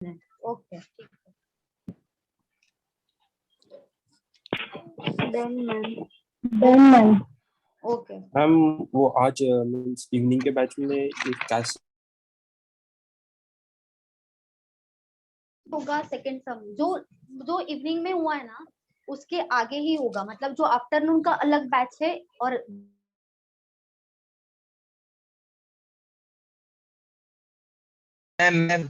Okay then okay ma'am वो आज means evening के बैच में ये कैसे होगा? सेकंड सम जो जो इवनिंग में हुआ है ना उसके आगे ही होगा, मतलब जो आफ्टरनून का अलग बैच है और मैम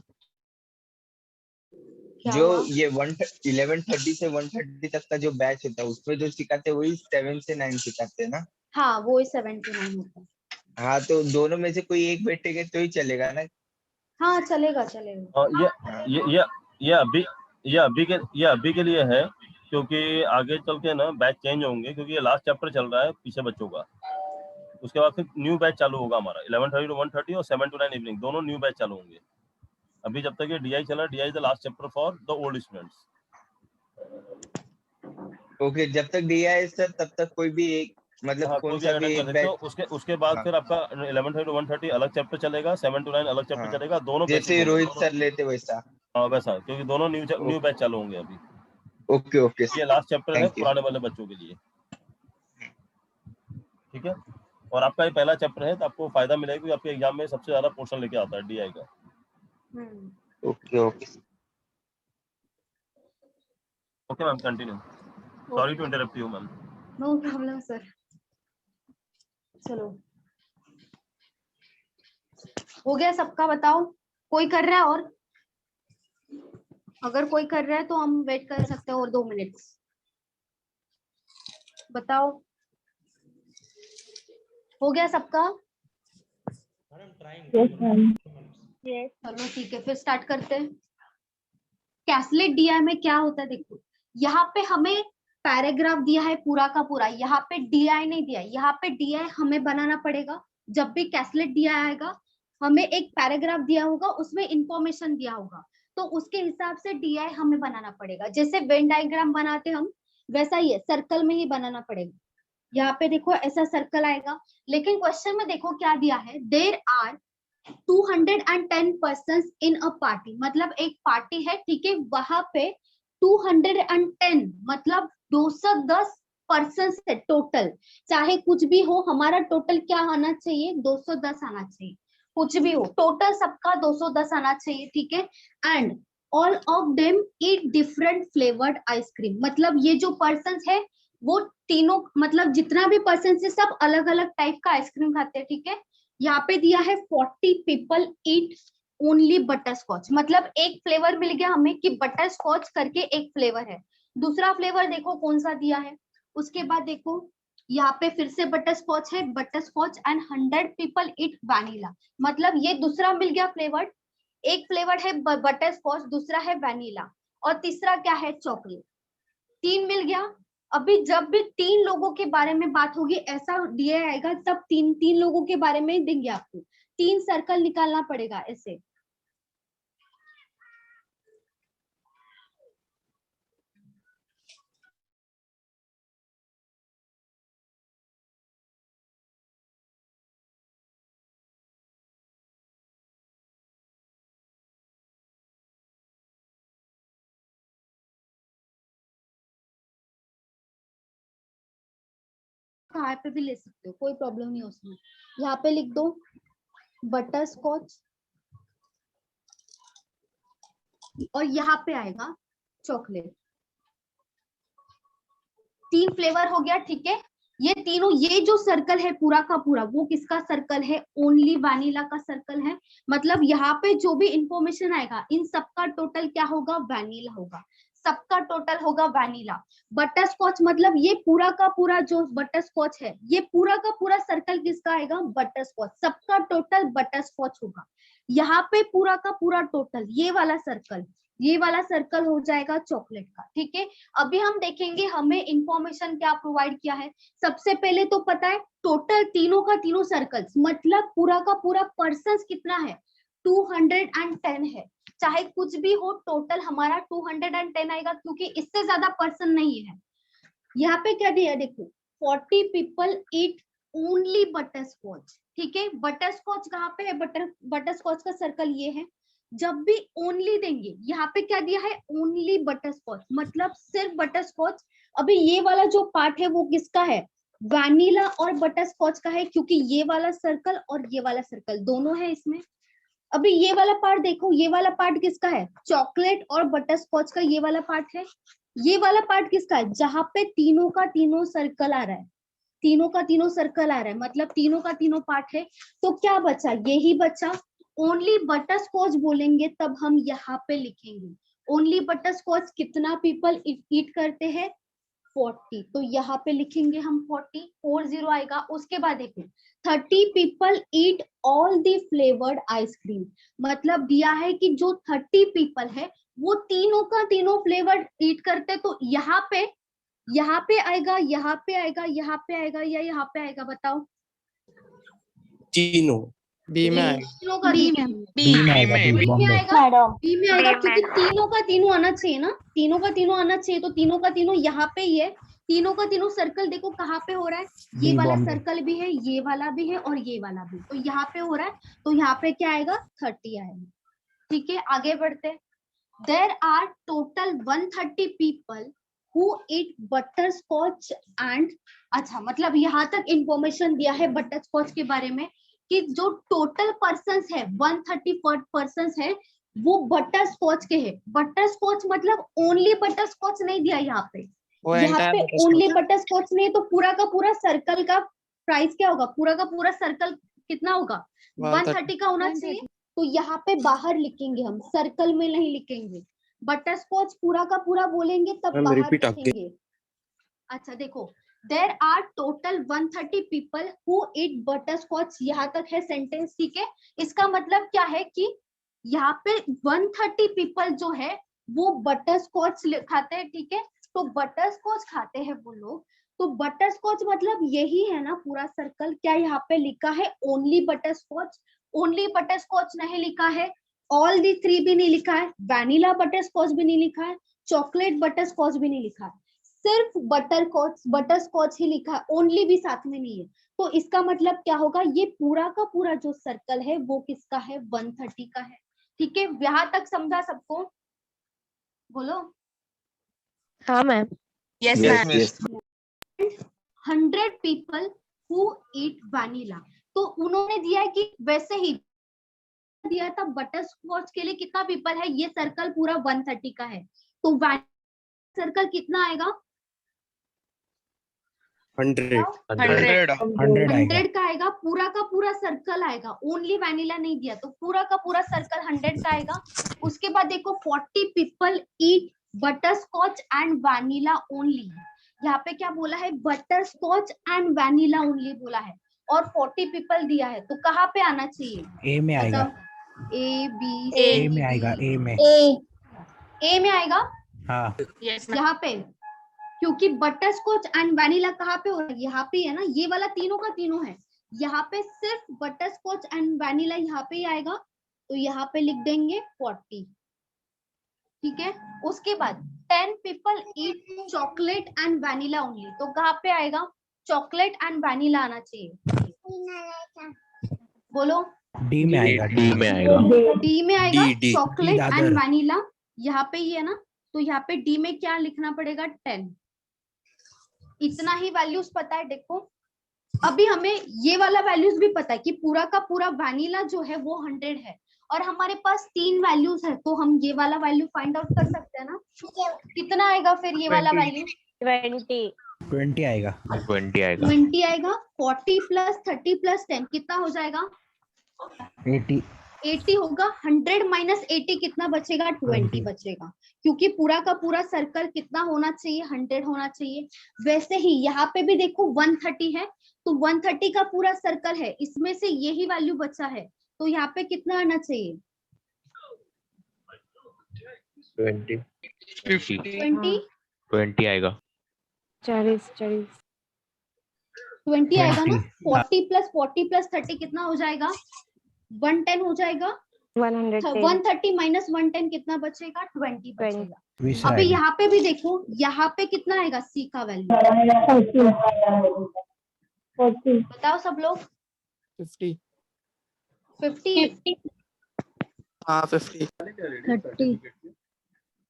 क्या जो हुआ? ये 11:30 से 1:30 तक का जो बैच होता है उसमें जो सिखाते हैं वही 7 से 9 सिखाते हैं ना? हाँ वो 79 होता है। हाँ तो दोनों में से कोई एक बैठेगा तो ही चलेगा ना? हाँ चलेगा चलेगा। और ये अभी के लिए है, क्योंकि आगे चल के ना बैच चेंज होंगे, क्योंकि ये लास्ट चैप्टर चल रहा है पीछे बच्चों का। उसके बाद फिर न्यू बैच चालू होगा हमारा 11:30 to 1:30 और 7 to 9 इवनिंग, दोनों न्यू बैच चालू होंगे। अभी जब तक ये डीआई चला, DI the last chapter for the old students. Okay, जब तक दिया है सर तब तक कोई भी एक मतलब हाँ, कौन सा भी एक बैच। उसके बाद हाँ। फिर आपका 11:30 to 1:30 अलग चैप्टर चलेगा, 7 to 9 अलग चैप्टर हाँ। चलेगा, दोनों जैसे रोहित सर लेते वैसा। हाँ वैसा, क्योंकि दोनों न्यू बैच चालू होंगे अभी। ओके ओके ये लास्ट चैप्टर है थैंक यू। पुराने वाले बच्चों के लिए, ठीक है। और आपका ये पहला चैप्टर है तो आपको फायदा मिलेगा, क्योंकि आपके एग्जाम में सबसे ज्यादा पोर्शन लेके आता है डीआई का। Okay okay okay ma'am, continue. Sorry to interrupt you ma'am. No problem sir. चलो हो गया सबका? बताओ कोई कर रहा है? और अगर कोई कर रहा है तो हम वेट कर सकते हैं और 2 मिनट। बताओ हो गया सबका? चलो ठीक है, फिर स्टार्ट करते हैं। कैसलेट डीआई में क्या होता है देखो, यहाँ पे हमें पैराग्राफ दिया है पूरा का पूरा, यहाँ पे डीआई नहीं दिया है। यहाँ पे डीआई हमें बनाना पड़ेगा। जब भी कैसलेट डीआई आएगा हमें एक पैराग्राफ दिया होगा, उसमें इंफॉर्मेशन दिया होगा, तो उसके हिसाब से डीआई हमें बनाना पड़ेगा। जैसे वेन डायग्राम बनाते हम वैसा ही है, सर्कल में ही बनाना पड़ेगा। यहाँ पे देखो ऐसा सर्कल आएगा, लेकिन क्वेश्चन में देखो क्या दिया है, there are 210 persons in a party, मतलब एक पार्टी है, ठीक है, वहां पे 210 मतलब 210 पर्सन्स है टोटल। चाहे कुछ भी हो, हमारा टोटल क्या आना चाहिए? 210 आना चाहिए। कुछ भी हो टोटल सबका 210 आना चाहिए, ठीक है। And all of them eat different flavoured ice cream, मतलब ये जो पर्सन्स है वो तीनों, मतलब जितना भी पर्सन है सब अलग अलग टाइप का आइसक्रीम खाते हैं, ठीक है। यहाँ पे दिया है 40 people eat only butterscotch, मतलब एक फ्लेवर मिल गया हमें कि बटर स्कॉच करके एक फ्लेवर है। दूसरा फ्लेवर देखो कौन सा दिया है। उसके बाद देखो यहाँ पे फिर से बटर स्कॉच है, butterscotch and 100 people eat vanilla, मतलब ये दूसरा मिल गया फ्लेवर। एक फ्लेवर है बटर स्कॉच, दूसरा है वैनिला, और तीसरा क्या है? चॉकलेट। 3 मिल गया। अभी जब भी 3 लोगों के बारे में बात होगी, ऐसा दिया आएगा तब 3 लोगों के बारे में देंगे आपको। 3 सर्कल निकालना पड़ेगा ऐसे। कहाँ पे भी ले सकते हो, कोई प्रॉब्लम नहीं उसमें। यहाँ पे लिख दो बटर स्कॉच, और यहाँ पे आएगा चॉकलेट। 3 फ्लेवर हो गया, ठीक है। ये तीनों, ये जो सर्कल है पूरा का पूरा, वो किसका सर्कल है? ओनली वैनिला का सर्कल है। मतलब यहाँ पे जो भी इंफॉर्मेशन आएगा इन सबका टोटल क्या होगा? वैनिला होगा, सबका टोटल होगा वैनिला। बटर स्कॉच मतलब ये पूरा का पूरा जो बटर स्कॉच है, ये पूरा का पूरा सर्कल किसका आएगा? बटर स्कॉच, सबका टोटल बटर स्कॉच होगा। यहाँ पे पूरा का पूरा टोटल ये वाला सर्कल हो जाएगा चॉकलेट का, ठीक है। अभी हम देखेंगे हमें इंफॉर्मेशन क्या प्रोवाइड किया है। सबसे पहले तो पता है टोटल तीनों का तीनों सर्कल्स, मतलब पूरा का पूरा पर्सन्स कितना है? 210 है। चाहे कुछ भी हो टोटल हमारा 210 आएगा, क्योंकि इससे ज्यादा पर्सन नहीं है। यहाँ पे क्या दिया देखो, 40 people eat only butterscotch, ठीक है। बटर स्कॉच कहाँ पे है? बटर स्कॉच का सर्कल ये है। जब भी ओनली देंगे, यहाँ पे क्या दिया है, ओनली बटर स्कॉच, मतलब सिर्फ बटर स्कॉच। अभी ये वाला जो पार्ट है वो किसका है, वैनिला और बटर स्कॉच का है, क्योंकि ये वाला सर्कल और ये वाला सर्कल दोनों है इसमें। अभी ये वाला पार्ट देखो, ये वाला पार्ट किसका है, चॉकलेट और बटर स्कॉच का ये वाला पार्ट है। ये वाला पार्ट किसका है, जहां पे तीनों का तीनों सर्कल आ रहा है, तीनों का तीनों सर्कल आ रहा है, मतलब तीनों का तीनों पार्ट है। तो क्या बचा, यही बचा, ओनली बटर स्कॉच बोलेंगे तब हम यहाँ पे लिखेंगे ओनली बटर स्कॉच कितना पीपल ईट करते हैं, 40, तो यहाँ पे लिखेंगे हम 40 आएगा। उसके बाद देखो 30 people eat all the flavoured ice cream, मतलब दिया है कि जो 30 पीपल है वो तीनों का तीनों फ्लेवर्ड ईट करते, तो यहाँ पे आएगा, यहाँ पे आएगा, यहाँ पे आएगा, या यहाँ पे आएगा, बताओ। तीनों बी में आएगा। तीनों का बी तीनों में बी में मैडम आएगा, बी में आएगा, क्योंकि तीनों का तीनों आना चाहिए ना, तीनों का तीनों आना चाहिए, तो तीनों का तीनों यहाँ पे ही है। तीनों का तीनों सर्कल देखो कहाँ पे हो रहा है, ये वाला सर्कल भी है, ये वाला भी है और ये वाला भी, तो यहाँ पे हो रहा है, तो यहाँ पे क्या आएगा, 30 आएगा। ठीक है, आगे बढ़ते। There are total 130 people who eat butterscotch and, अच्छा मतलब यहाँ तक इंफॉर्मेशन दिया है बटर स्कॉच के बारे में कि जो टोटल पर्सन्स है 130 पर्सन्स है वो बटर स्कॉच के हैं। बटर स्कॉच मतलब ओनली बटर स्कॉच नहीं दिया यहाँ पे, यहाँ पे ओनली बटर स्कॉच नहीं, तो पूरा का पूरा सर्कल का प्राइस क्या होगा, पूरा का पूरा सर्कल कितना होगा, 130 का होना चाहिए। तो यहाँ पे बाहर लिखेंगे हम, सर्कल में नहीं लिखेंगे, बटर स्कॉच पूरा का पूरा बोलेंगे तब मैम, बाहर repeat again. लिखेंगे। अच्छा देखो, there are total 130 people who eat butterscotch, यहाँ तक है सेंटेंस, ठीक है। इसका मतलब क्या है कि यहाँ पे 130 पीपल जो है वो बटर स्कॉच खाते हैं, ठीक है, तो बटर स्कॉच खाते हैं वो लोग, तो बटर स्कॉच मतलब यही है ना पूरा सर्कल। क्या यहाँ पे लिखा है only butterscotch, only butterscotch नहीं लिखा है, ऑल दी 3 भी नहीं लिखा है, वैनिला बटर स्कॉच भी नहीं लिखा है, चॉकलेट बटर स्कॉच भी नहीं लिखा है, सिर्फ बटर स्कॉच ही लिखा है, ओनली भी साथ में नहीं है। तो इसका मतलब क्या होगा, ये पूरा का पूरा जो सर्कल है वो किसका है, 130 का है। ठीक है, यहाँ तक समझा सबको, बोलो। हाँ ma'am. Yes ma'am. 100 people who eat vanilla, तो उन्होंने दिया है कि वैसे ही दिया था बटर स्कॉच के लिए कितना पीपल है, ये सर्कल पूरा 130 का है, तो वैनिला सर्कल कितना आएगा, 100 का आएगा, पूरा का पूरा सर्कल आएगा, ओनली वैनिला नहीं दिया, तो पूरा का पूरा सर्कल 100 का आएगा। उसके बाद देखो 40 people eat butterscotch and vanilla only, यहाँ पे क्या बोला है, butterscotch and vanilla only बोला है, और 40 पीपल दिया है, तो कहाँ पे आना चाहिए, ए में आएगा, ए बी ए में आएगा, ए में, ए में आएगा, हाँ यहाँ पे, क्योंकि बटर स्कॉच एंड वैनिला कहाँ पे हो रहा है, यहाँ पे है ना, ये वाला तीनों का तीनों है, यहाँ पे सिर्फ बटर स्कॉच एंड वैनिला यहाँ पे ही आएगा, तो यहाँ पे लिख देंगे 40। ठीक है, उसके बाद 10 people eat chocolate and vanilla only, तो कहाँ पे आएगा, चॉकलेट एंड वैनिला आना चाहिए, बोलो। डी में आएगा, डी में आएगा, डी में आएगा, D chocolate Dadar. And vanilla यहाँ पे ही है ना, तो यहाँ पे डी में क्या लिखना पड़ेगा, 10। इतना ही वैल्यूज पता है। देखो अभी हमें ये वाला वैल्यूज भी पता है कि पूरा का पूरा वैनिला जो है वो 100 है, और हमारे पास 3 वैल्यूज है, तो हम ये वाला वैल्यू फाइंड आउट कर सकते हैं ना, कितना आएगा फिर ये वाला वैल्यू, 20 आएगा, 20 आएगा, 20 आएगा, 40 प्लस 30 प्लस 10 कितना हो जाएगा, 80 होगा, 100 माइनस 80 कितना बचेगा, 20 बचेगा, क्योंकि पूरा का पूरा सर्कल कितना होना चाहिए, 100 होना चाहिए। वैसे ही यहाँ पे भी देखो 130 है, तो 130 का पूरा सर्कल है, इसमें से यही वैल्यू बचा है, तो यहाँ पे कितना आना चाहिए, 20 आएगा, 40 20 आएगा ना, 20 40 प्लस 30 कितना हो जाएगा, 110 हो जाएगा, 110 130 माइनस 110 कितना बचेगा, 20 बचेगा। 20 अभी आएगा, यहाँ पे भी देखो, यहाँ पे कितना आएगा सी का वैल्यू, बताओ सब लोग, 50 50। हाँ 50 30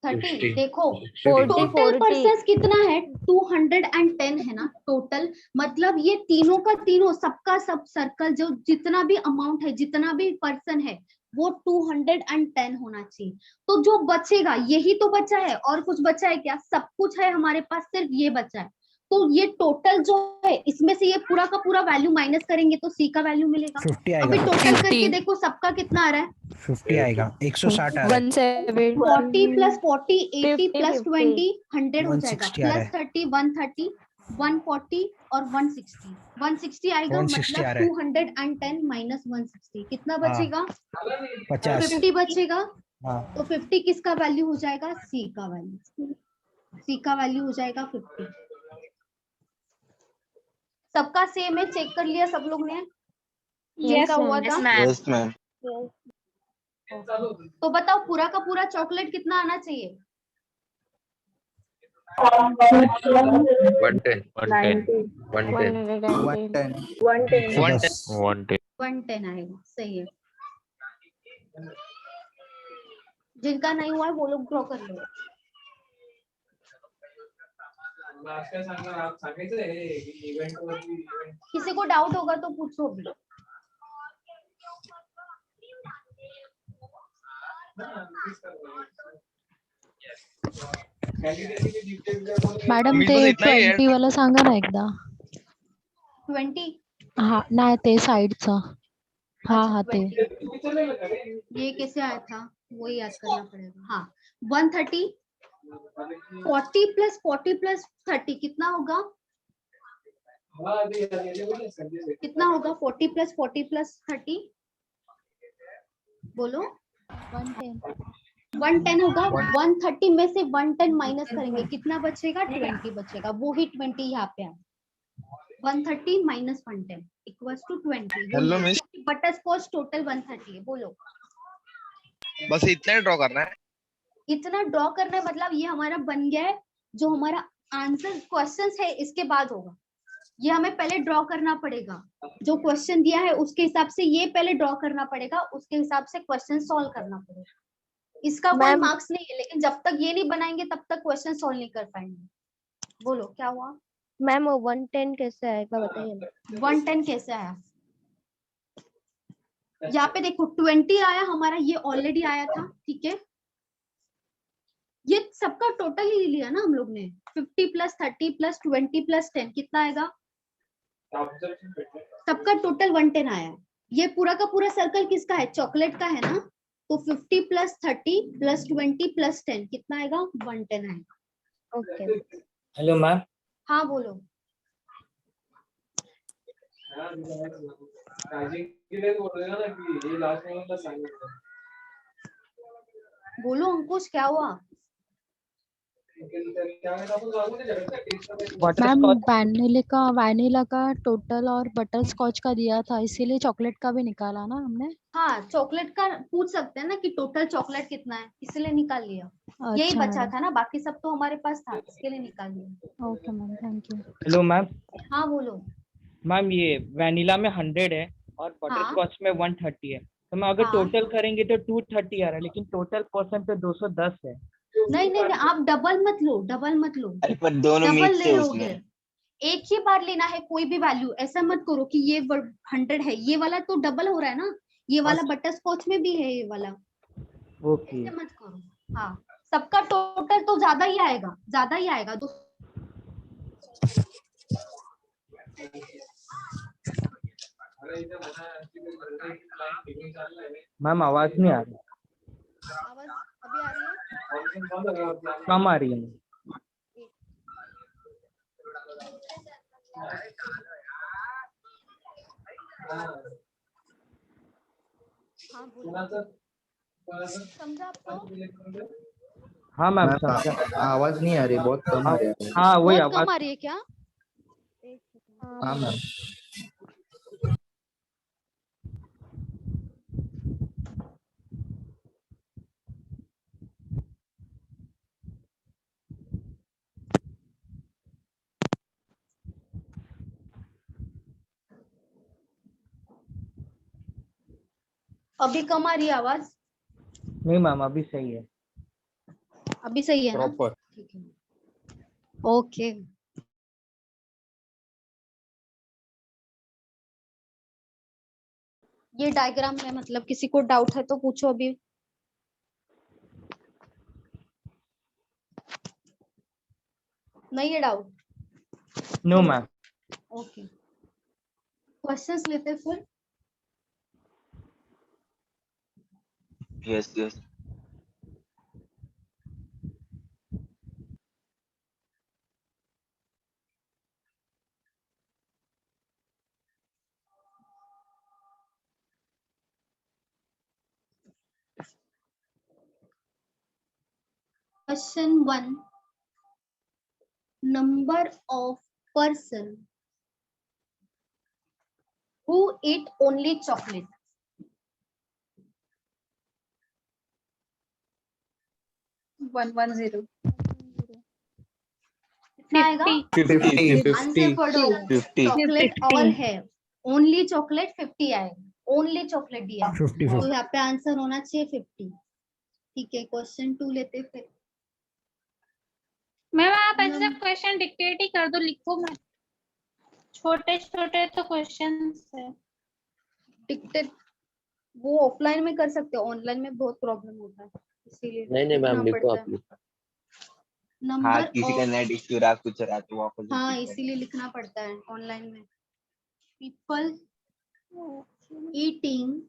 30 देखो 40 टोटल 40 पर्सन कितना है 210 है ना टोटल, मतलब ये तीनों का तीनों सबका सब सर्कल जो जितना भी अमाउंट है जितना भी पर्सन है वो 210 होना चाहिए। तो जो बचेगा यही तो बचा है, और कुछ बचा है क्या? सब कुछ है हमारे पास, सिर्फ ये बचा है। तो ये टोटल जो है इसमें से ये पूरा का पूरा वैल्यू माइनस करेंगे तो सी का वैल्यू मिलेगा। 50 अभी आएगा। टोटल करके देखो सबका कितना आ रहा है। 50 आएगा, 160 आ रहा है। 170 40 प्लस 40 80 50 प्लस 20 100 हो जाएगा, 160 आ रहा प्लस 30 130 140 और 160 आएगा, 160 आ मतलब रहा है। 210 माइनस 160 कितना हाँ। बचेगा? 50। 50 बचेगा। हाँ तो 50 किसका वैल्यू हो जाएगा? सी का वैल्यू। सी का वैल्यू हो जाएगा 50। सबका सेम है, चेक कर लिया सब लोग ने? Yes, का हुआ ma'am. था? Yes ma'am. तो बताओ पूरा का पूरा चॉकलेट कितना आना चाहिए? 110 110 110 110 110 110 110 आएगा, सही है। जिनका नहीं हुआ है वो लोग ड्रॉ कर लो। किसी को डाउट होगा तो पूछो भी। मॅडम ते 20 वाला सांगा ना एकदा. 20 हा नाही ते साइडचं. हा अच्छा हा ते 20 ये कैसे आया था वही याद करना पड़ेगा। हाँ 130 40 प्लस 30 कितना होगा? कितना होगा 40 प्लस 30? बोलो 110 होगा। 130 में से 110 माइनस करेंगे कितना बचेगा? 20 बचेगा, वो ही 20 यहाँ पे आया। 130 minus 110 equals to 20। Hello miss, butterscotch total 130 है। बोलो बस इतना ही ड्रॉ करना है। इतना ड्रॉ करना है, मतलब ये हमारा बन गया है। जो हमारा आंसर क्वेश्चन है इसके बाद होगा, ये हमें पहले ड्रॉ करना पड़ेगा। जो क्वेश्चन दिया है उसके हिसाब से ये पहले ड्रॉ करना पड़ेगा, उसके हिसाब से क्वेश्चन सॉल्व करना पड़ेगा। इसका कोई मैम मार्क्स नहीं है, लेकिन जब तक ये नहीं बनाएंगे तब तक क्वेश्चन सॉल्व नहीं कर पाएंगे। बोलो क्या हुआ? मैम 110 कैसे आएगा बताइए ना। 110 कैसे आया? यहाँ पे देखो 20 आया हमारा, ये ऑलरेडी आया था, ठीक है। ये सबका टोटल ही लिया ना हम लोग ने। 50 प्लस 30 प्लस 20 प्लस 10 कितना आएगा? सबका टोटल 110 आया है। ये पूरा का पूरा सर्कल किसका है? चॉकलेट का है ना। तो 50 प्लस 30 प्लस 20 प्लस 10 कितना आएगा? 110 आएगा। Okay hello ma'am. हाँ बोलो। बोलो अंकुश क्या हुआ? मैम वैनिला का टोटल और बटर स्कॉच का दिया था, इसीलिए चॉकलेट का भी निकाला ना हमने। हाँ चॉकलेट का पूछ सकते हैं ना कि टोटल चॉकलेट कितना है, इसलिए निकाल लिया। यही अच्छा बचा मैम। था ना, बाकी सब तो हमारे पास था, इसके लिए निकाल लिया। Okay ma'am, thank you. Hello ma'am. हाँ बोलो। मैम ये वैनिला में 100 है और बटर हाँ स्कॉच में 130 है, तो मैं अगर हाँ टोटल करेंगे तो 230 आ रहा है, लेकिन टोटल पर्सन पे 210 है। नहीं नहीं नहीं, आप डबल मत लो, डबल मत लो, अरे पर दोनों डबल मिक्स ले है लोगे। उसमें। एक ही बार लेना है कोई भी वैल्यू, ऐसा मत करो कि ये 100 है, ये वाला तो डबल हो रहा है ना, ये वाला बटर स्कॉच में भी है ये वाला, ओके ऐसे मत करो। हाँ सबका टोटल तो ज्यादा ही आएगा, ज्यादा ही आएगा। तो मैम आवाज नहीं आ रही, आवाज अभी आ रही है? कम आ रही है। हाँ बोलो। समझा आपको? हाँ मैम समझा। आवाज नहीं आ रही, बहुत कम आ रही है। हाँ वही बहुत आवाज। कम आ रही है क्या? हाँ मैम। अभी कम आ रही है आवाज? नहीं मैम अभी सही है। अभी सही है ना? प्रॉपर। ठीक है, ओके। ये डायग्राम है, मतलब किसी को डाउट है तो पूछो अभी। नहीं है doubt? No ma'am. Okay, questions लेते हैं फिर। Yes yes. Question 1. Number of person who eat only chocolate. 110. कितना आएगा? 50. आंसर पढ़ो। 50. चॉकलेट और है, ओनली चॉकलेट 50 आएगा, ओनली चॉकलेट दिया है, 50. तो यहाँ पे आंसर होना चाहिए 50। ठीक है, क्वेश्चन 2 लेते फिर। मैम आप ऐसे क्वेश्चन डिक्टेट ही कर दो, लिखो मत, छोटे छोटे तो क्वेश्चंस है। डिक्टेट वो ऑफलाइन में कर सकते हो, ऑनलाइन में बहुत प्रॉब्लम होता है, इसीलिए नहीं मैम लिखो आप लिखो। हाँ नंबर किसी का नेट इश्यू रहा कुछ रहा तो वापस हाँ इसीलिए लिखना पड़ता है ऑनलाइन में। People eating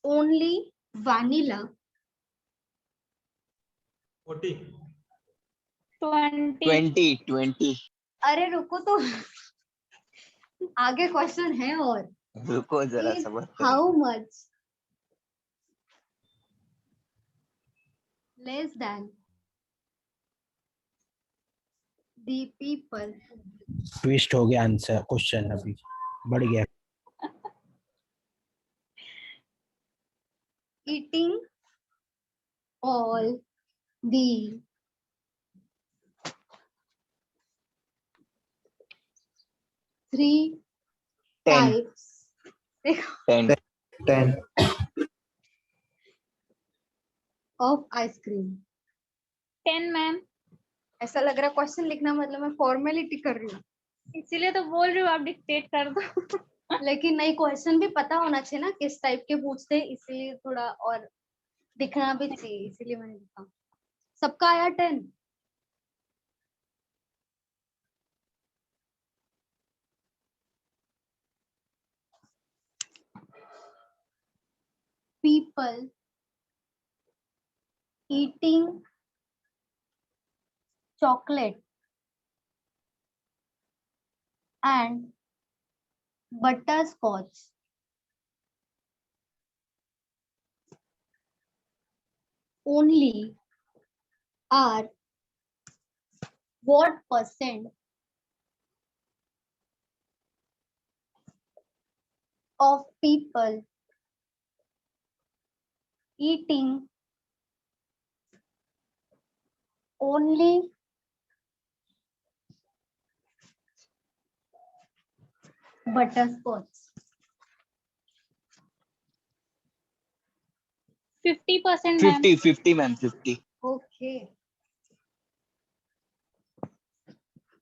only vanilla 20. 20. अरे रुको तो आगे क्वेश्चन है और। रुको जरा सबर करो। How much less than the people. Twist हो गया आंसर, क्वेश्चन अभी बढ़ गया। eating all the three 10. types 10. 10. of ice cream। 10 ma'am, ऐसा लग रहा है क्वेश्चन लिखना मतलब मैं फॉर्मेलिटी कर रही हूँ, इसीलिए तो बोल रही हूँ आप डिक्टेट कर दो। लेकिन नहीं क्वेश्चन भी पता होना चाहिए ना किस टाइप के पूछते हैं, इसीलिए थोड़ा और दिखना भी चाहिए, इसीलिए मैंने लिखा। सबका आया 10? people eating chocolate and butterscotch only are what percent of people eating only butterscotch? 50% ma'am. 50 ma'am 50. Okay,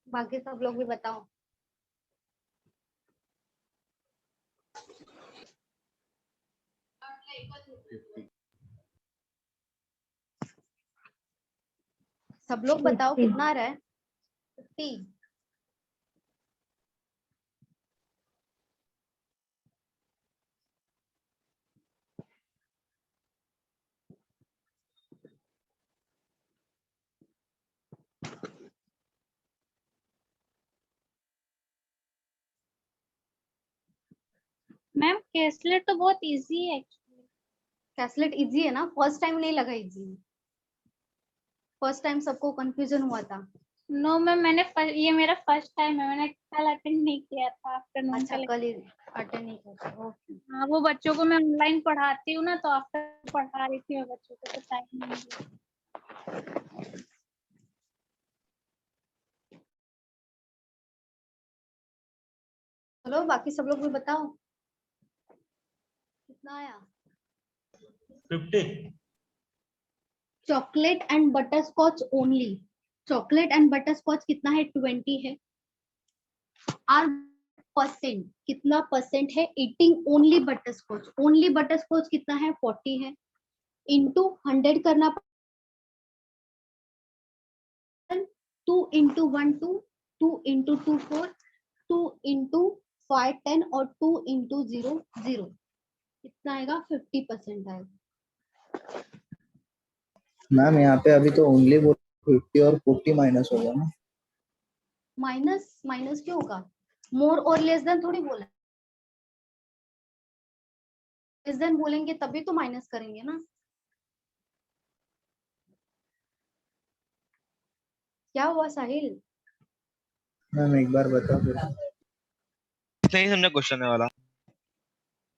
बाकी सब लोग भी बताओ। सब लोग बताओ कितना आ रहा है? 50। मैम केसलेट तो बहुत इजी है। कैसलेट इजी है ना? फर्स्ट टाइम नहीं लगा इजी, फर्स्ट टाइम सबको कंफ्यूजन हुआ था। नो मैम मैंने ये मेरा फर्स्ट टाइम है, मैंने कल अटेंड नहीं किया था आफ्टरनून। अच्छा कल अटेंड नहीं किया था, ओके। हाँ वो बच्चों को मैं ऑनलाइन पढ़ाती हूँ ना, तो आफ्टर पढ़ा रही थी मैं बच्चों को, तो टाइम नहीं मिला। चलो बाकी सब लोग भी बताओ कितना आया। 50 chocolate and butterscotch only, chocolate and butterscotch कितना है 20 है। आर परसेंट कितना परसेंट है eating only butterscotch, only butterscotch कितना है 40 है, इंटू 100 करना 2 इंटू 1 2, 2 इंटू 2 4, 2 इंटू 5 10 और 2 इंटू 0 0, कितना आएगा 50% आएगा। मैम यहाँ पे अभी तो ओनली वो 50 और 40 माइनस होगा ना। माइनस माइनस क्यों होगा, मोर और लेस देन थोड़ी बोला, लेस देन बोलेंगे तभी तो माइनस करेंगे ना। क्या हुआ साहिल? मैम एक बार बताओ फिर। नहीं समझा क्वेश्चन है वाला।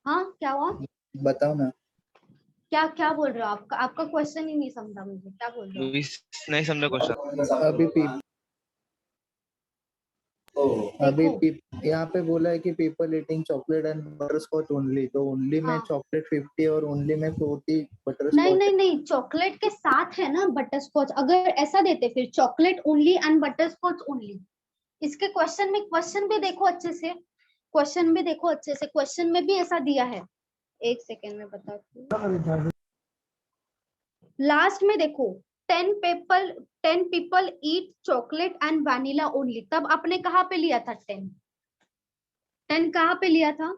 हाँ क्या हुआ, बताओ ना। क्या क्या बोल रहे हो, आपका आपका क्वेश्चन ही नहीं समझा मुझे, क्या बोल रहे हो? नहीं समझा क्वेश्चन। अभी देखो यहाँ पे बोला है कि people eating chocolate and butterscotch only, तो ओनली में हाँ चॉकलेट 50 और ओनली में 40 बटर नहीं स्कॉच। नहीं नहीं, चॉकलेट के साथ है ना बटर स्कॉच, अगर ऐसा देते फिर chocolate only and butterscotch only. इसके क्वेश्चन में, क्वेश्चन भी देखो अच्छे से, क्वेश्चन भी देखो अच्छे से, क्वेश्चन में भी ऐसा दिया है, एक सेकेंड में बताती हूँ। लास्ट में देखो 10 people eat chocolate and vanilla only, तब आपने कहाँ पे लिया था 10 कहाँ पे लिया था,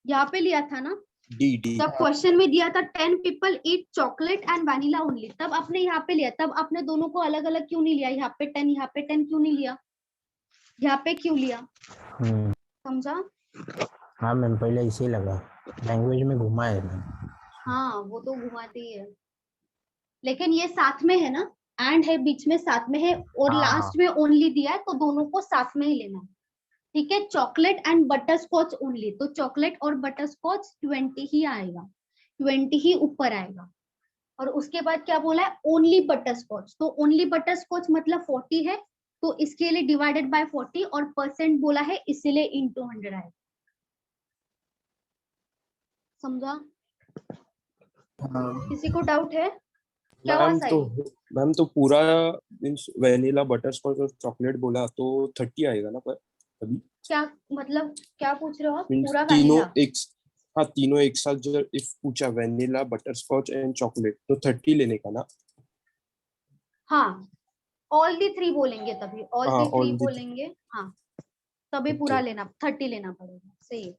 यहाँ पे लिया था ना। डी डी जब क्वेश्चन में दिया था 10 people eat chocolate and vanilla only, तब आपने यहाँ पे लिया, तब आपने दोनों को अलग अलग क्यों नहीं लिया, यहाँ पे 10 यहाँ पे 10 क्यों नहीं लिया, यहाँ पे क्यों लिया, समझा? हाँ मैम, पहले इसे लगा लैंग्वेज में घुमा है मैम। हाँ वो तो घुमाती ही है, लेकिन ये साथ में है ना, एंड है बीच में साथ में है, और हाँ, लास्ट में ओनली दिया है, तो दोनों को साथ में ही लेना, ठीक है। Chocolate and butterscotch only, तो चॉकलेट और बटर स्कॉच 20 ही आएगा, 20 ही ऊपर आएगा। और उसके बाद क्या बोला है, ओनली बटर स्कॉच, तो ओनली बटर स्कॉच मतलब 40 है, तो इसके लिए डिवाइडेड बाय 40, और परसेंट बोला है इसीलिए इंटू 100 आएगा, समझा? हाँ किसी को डाउट है? क्या हुआ साहिल? मैम तो पूरा मीन्स वेनिला बटर स्कॉच और चॉकलेट बोला तो 30 आएगा ना, पर अभी क्या मतलब क्या पूछ रहे हो आप, मीन्स पूरा तीनों वैनिला? एक, हाँ तीनों एक साथ जो इफ पूछा vanilla butterscotch and chocolate तो 30 लेने का ना। हाँ ऑल दी 3 बोलेंगे तभी, ऑल हाँ दी 3 ऑल दी, बोलेंगे, हाँ तभी पूरा लेना 30 लेना पड़ेगा, सही है।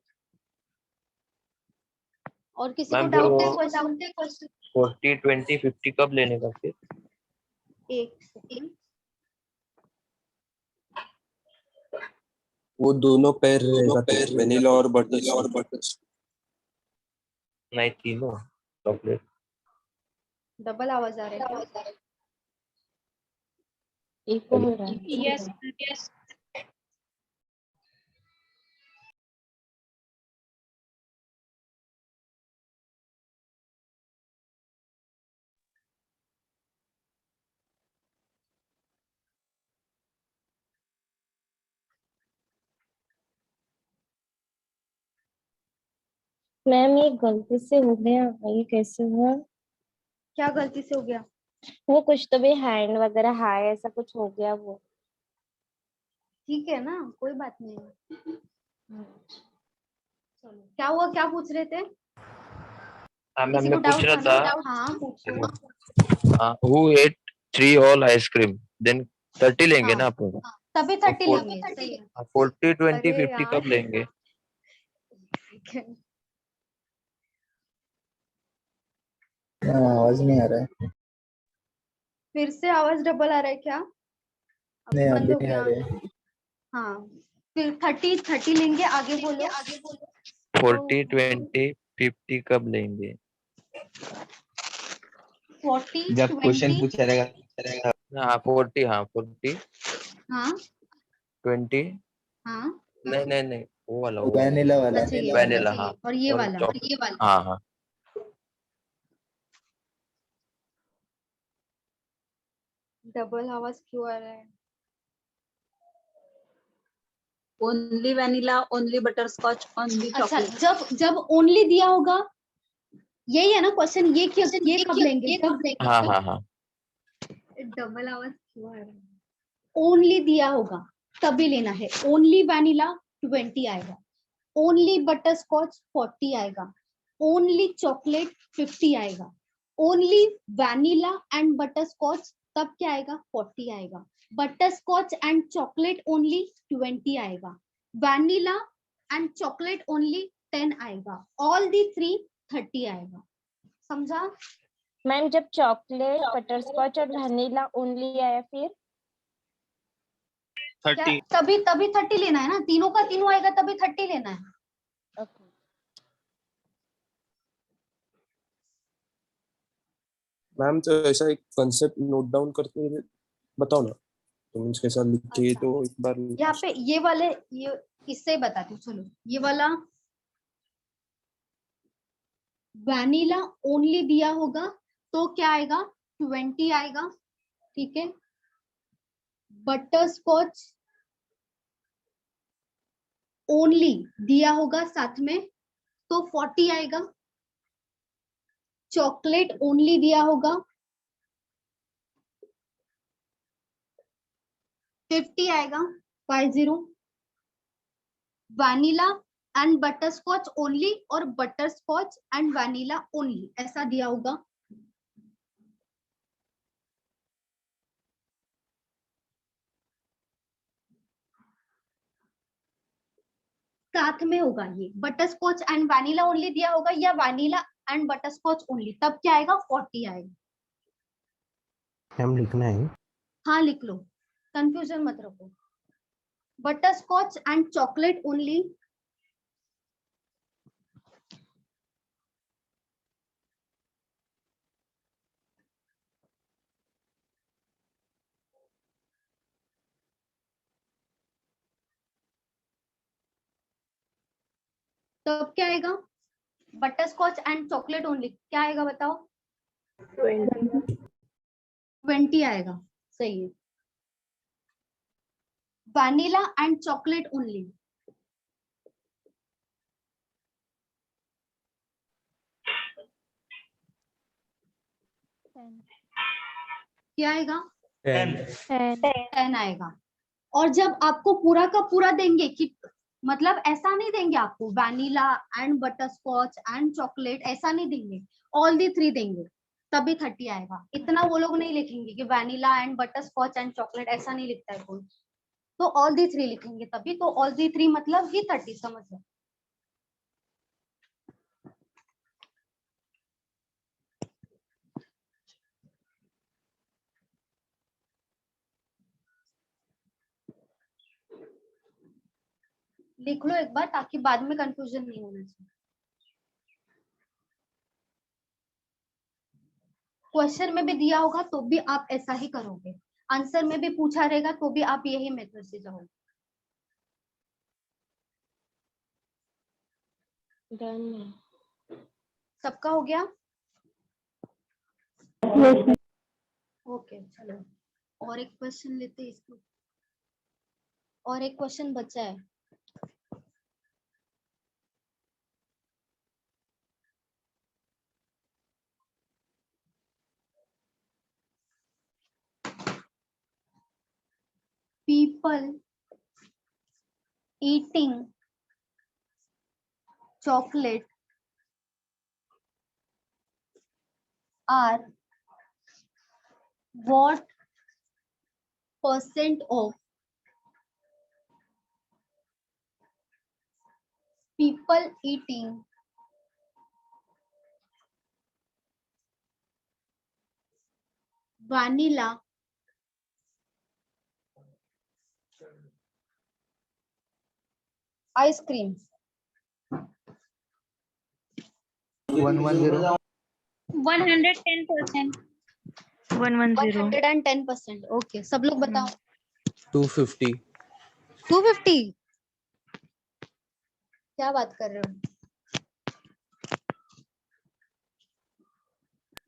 और किसी को मैम डाउट है वो क्वेश्चन? 40 20 50 कब लेने का फिर? एक सेकंड, वो दोनों पैर रहेगा तो वेनिला और बटर। नहीं, तीनों चॉकलेट। डबल आवाज आ रहा है क्या? इको हो रहा है। Yes yes. मैम ये गलती से हो गया, ये कैसे हुआ? क्या गलती से हो गया? वो कुछ तो भी हैंड वगैरह हाय ऐसा कुछ हो गया वो। ठीक है ना, कोई बात नहीं है। चलो क्या हुआ, क्या पूछ रहे थे? मैम किसी मैं को पूछ डाउट रहा था ना? था हाँ पूछो। Who ate 3 all ice cream then 30 लेंगे ना हाँ अपन? तभी 30 लेंगे, सही है। 40 20 अरे 50 यार कब लेंगे? आवाज नहीं आ रहा है। फिर से आवाज डबल आ रहा है क्या? अभी नहीं बंद अभी हो नहीं आ गया। रहे हैं। हाँ फिर 30 लेंगे, आगे बोलो। 40 20 50 कब लेंगे? 40 जब क्वेश्चन 20, पूछा रहेगा हाँ 40, हाँ 40 हाँ 20, हाँ नहीं नहीं नहीं, वो वाला वो वाला वेनिला वाला। अच्छा ये वेनिला, वाला, हाँ। और ये और वाला, हाँ हाँ। डबल आवाज क्यों आ रहा है? Only vanilla, only butterscotch, only अच्छा चॉकलेट। जब जब ओनली दिया होगा, यही है ना क्वेश्चन, ये कब लेंगे, हाँ हाँ हाँ डबल आवाज क्यों आ रहा है? ओनली दिया होगा तभी लेना है। ओनली वैनिला 20 आएगा, ओनली बटर स्कॉच 40 आएगा, ओनली चॉकलेट 50 आएगा, only vanilla and butterscotch तब क्या आएगा, 40 आएगा, butterscotch and chocolate only 20 आएगा, वैनिला एंड चॉकलेट ओनली 10 आएगा, ऑल दी 3 30 आएगा। समझा? मैम जब चॉकलेट बटर स्कॉच और वनीला ओनली आया फिर 30 तभी 30 लेना है ना, तीनों का तीनों आएगा तभी 30 लेना है। ओके मैम तो ऐसा एक कंसेप्ट नोट डाउन करके बताओ ना, तो मीन्स कैसा लिखिए अच्छा। तो एक बार यहाँ पे ये वाले, ये इससे बताती हूँ, चलो ये वाला वैनिला ओनली दिया होगा तो क्या आएगा, 20 आएगा, ठीक है। बटर स्कॉच ओनली दिया होगा साथ में तो 40 आएगा, चॉकलेट ओनली दिया होगा 50 आएगा, 50, vanilla and butterscotch only और butterscotch and vanilla only ऐसा दिया होगा, साथ में होगा ये butterscotch and vanilla only दिया होगा या vanilla and butterscotch only, तब क्या आएगा, 40 आएगा। हम लिखना है। हाँ लिख लो, कंफ्यूजन मत रखो। Butterscotch and chocolate only तब क्या आएगा, butterscotch and chocolate only क्या आएगा बताओ, 20 आएगा, सही है। वैनिला एंड चॉकलेट ओनली क्या आएगा, 10 आएगा। और जब आपको पूरा का पूरा देंगे कि मतलब ऐसा नहीं देंगे आपको, vanilla and butterscotch and chocolate ऐसा नहीं देंगे, ऑल दी 3 देंगे तभी 30 आएगा। इतना वो लोग नहीं लिखेंगे कि vanilla and butterscotch and chocolate, ऐसा नहीं लिखता है कोई, तो ऑल दी 3 लिखेंगे तभी, तो ऑल दी 3 मतलब ही 30, समझ लो। लिख लो एक बार ताकि बाद में कंफ्यूजन नहीं होना चाहिए। क्वेश्चन में भी दिया होगा तो भी आप ऐसा ही करोगे, आंसर में भी पूछा रहेगा तो भी आप यही मेथड से जाओगे। डन सबका हो गया? ओके चलो और एक क्वेश्चन लेते हैं इसको, और एक क्वेश्चन बचा है। People eating chocolate are what % of people eating vanilla ice cream? 110 110%. 110%। Okay सब लोग बताओ। 250 250? क्या बात कर रहे हो?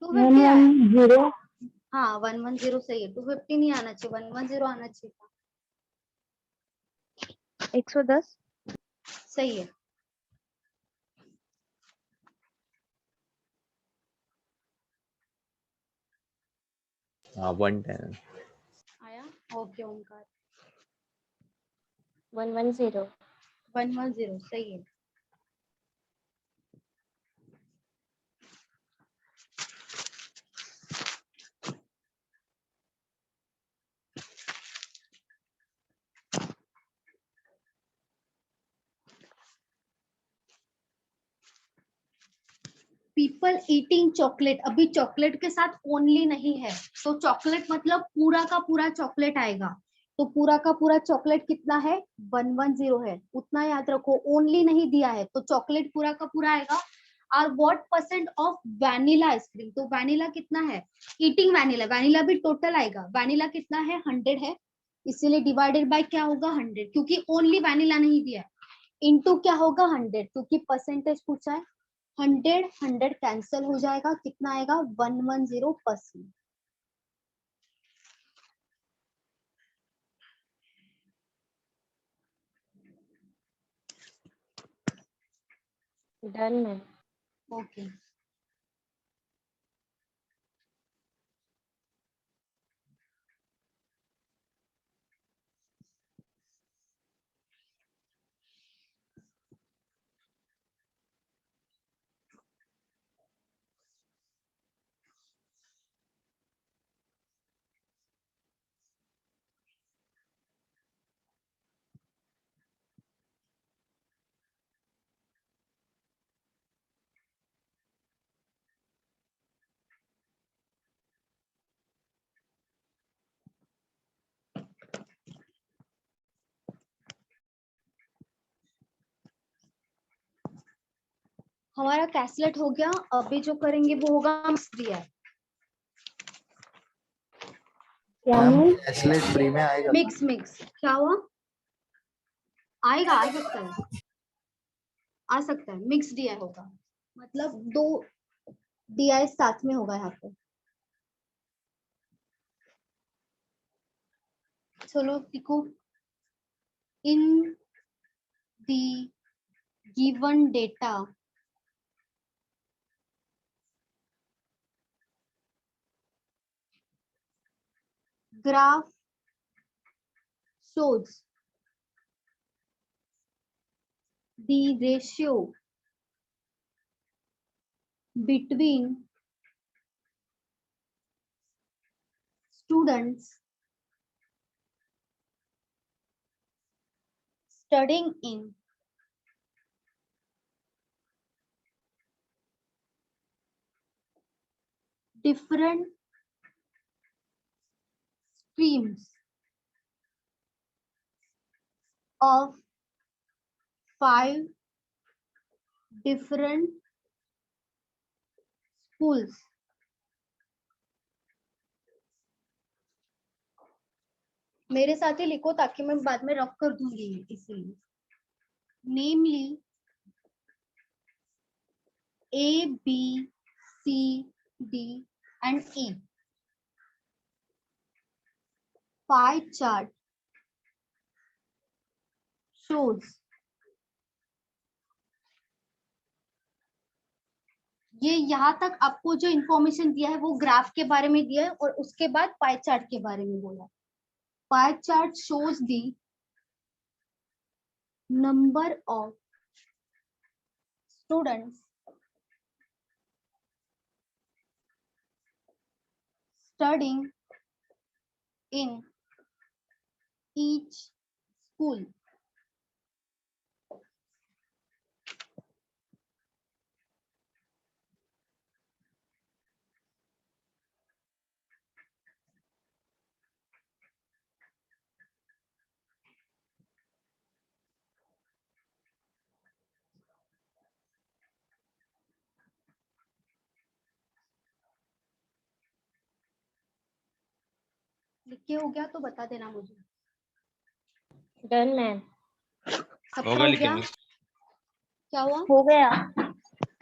250 आया? हाँ 110 सही है, 250 नहीं आना चाहिए, 110 आना चाहिए। 110 सही है। हाँ 110 आया? ओके ओमकार। 110 110 सही है। पीपल ईटिंग चॉकलेट, अभी चॉकलेट के साथ ओनली नहीं है, तो चॉकलेट मतलब पूरा का पूरा चॉकलेट आएगा। तो पूरा का पूरा चॉकलेट कितना है? 110 है, उतना याद रखो। ओनली नहीं दिया है तो चॉकलेट पूरा का पूरा आएगा। और what percent of vanilla ice cream, तो वैनिला कितना है? ईटिंग वैनिला, वैनिला भी टोटल आएगा। वैनिला कितना है? 100 है, इसीलिए डिवाइडेड बाय क्या होगा? 100, क्योंकि ओनली वैनिला नहीं दिया है। इनटू क्या होगा? 100, क्योंकि परसेंटेज पूछा है। 100 कैंसिल हो जाएगा, कितना आएगा? 110%। Done ma'am. ओके हमारा कैसलेट हो गया। अभी जो करेंगे वो होगा मिक्स दिया है। मैम कैसलेट फ्री में आएगा? मिक्स मिक्स क्या हुआ? आएगा, आ सकता है, आ सकता है। मिक्स दिया होगा, मतलब 2 दिया साथ में होगा यहाँ पे। चलो लिखो, in the given data graph shows the ratio between students studying in different streams of 5 different schools मेरे साथ ही लिखो ताकि मैं बाद में रफ कर दूंगी, इसीलिए। नेमली A, B, C, D and E. Pie chart shows ये यहाँ तक आपको जो इंफॉर्मेशन दिया है वो ग्राफ के बारे में दिया है, और उसके बाद पाई चार्ट के बारे में बोला। Pie chart shows the number of students studying in each school. लिख के हो गया तो बता देना मुझे। Done ma'am. सबका हो गया? क्या हुआ? हो गया।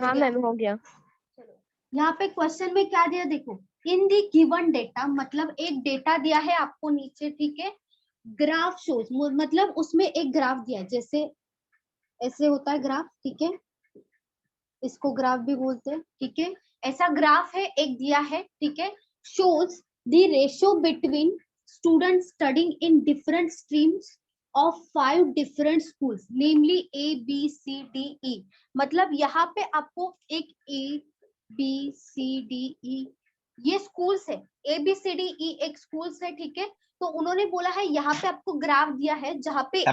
हाँ मैम हो गया। चलो यहाँ पे क्वेश्चन में क्या दिया देखो, इन दी गिवन डेटा, मतलब एक डेटा दिया है आपको नीचे, ठीक है। ग्राफ शोज मतलब उसमें एक ग्राफ दिया है, जैसे ऐसे होता है ग्राफ, ठीक है, इसको ग्राफ भी बोलते हैं, ठीक है। ऐसा ग्राफ है, एक दिया है, ठीक है। Shows the ratio between students studying in different streams of 5 different schools, namely A, B, C, D, E. मतलब यहाँ पे आपको एक A, B, C, D, E ये स्कूल्स है, A, B, C, D, E एक स्कूल्स है, ठीक है। तो उन्होंने बोला है यहाँ पे आपको ग्राफ दिया है जहाँ पे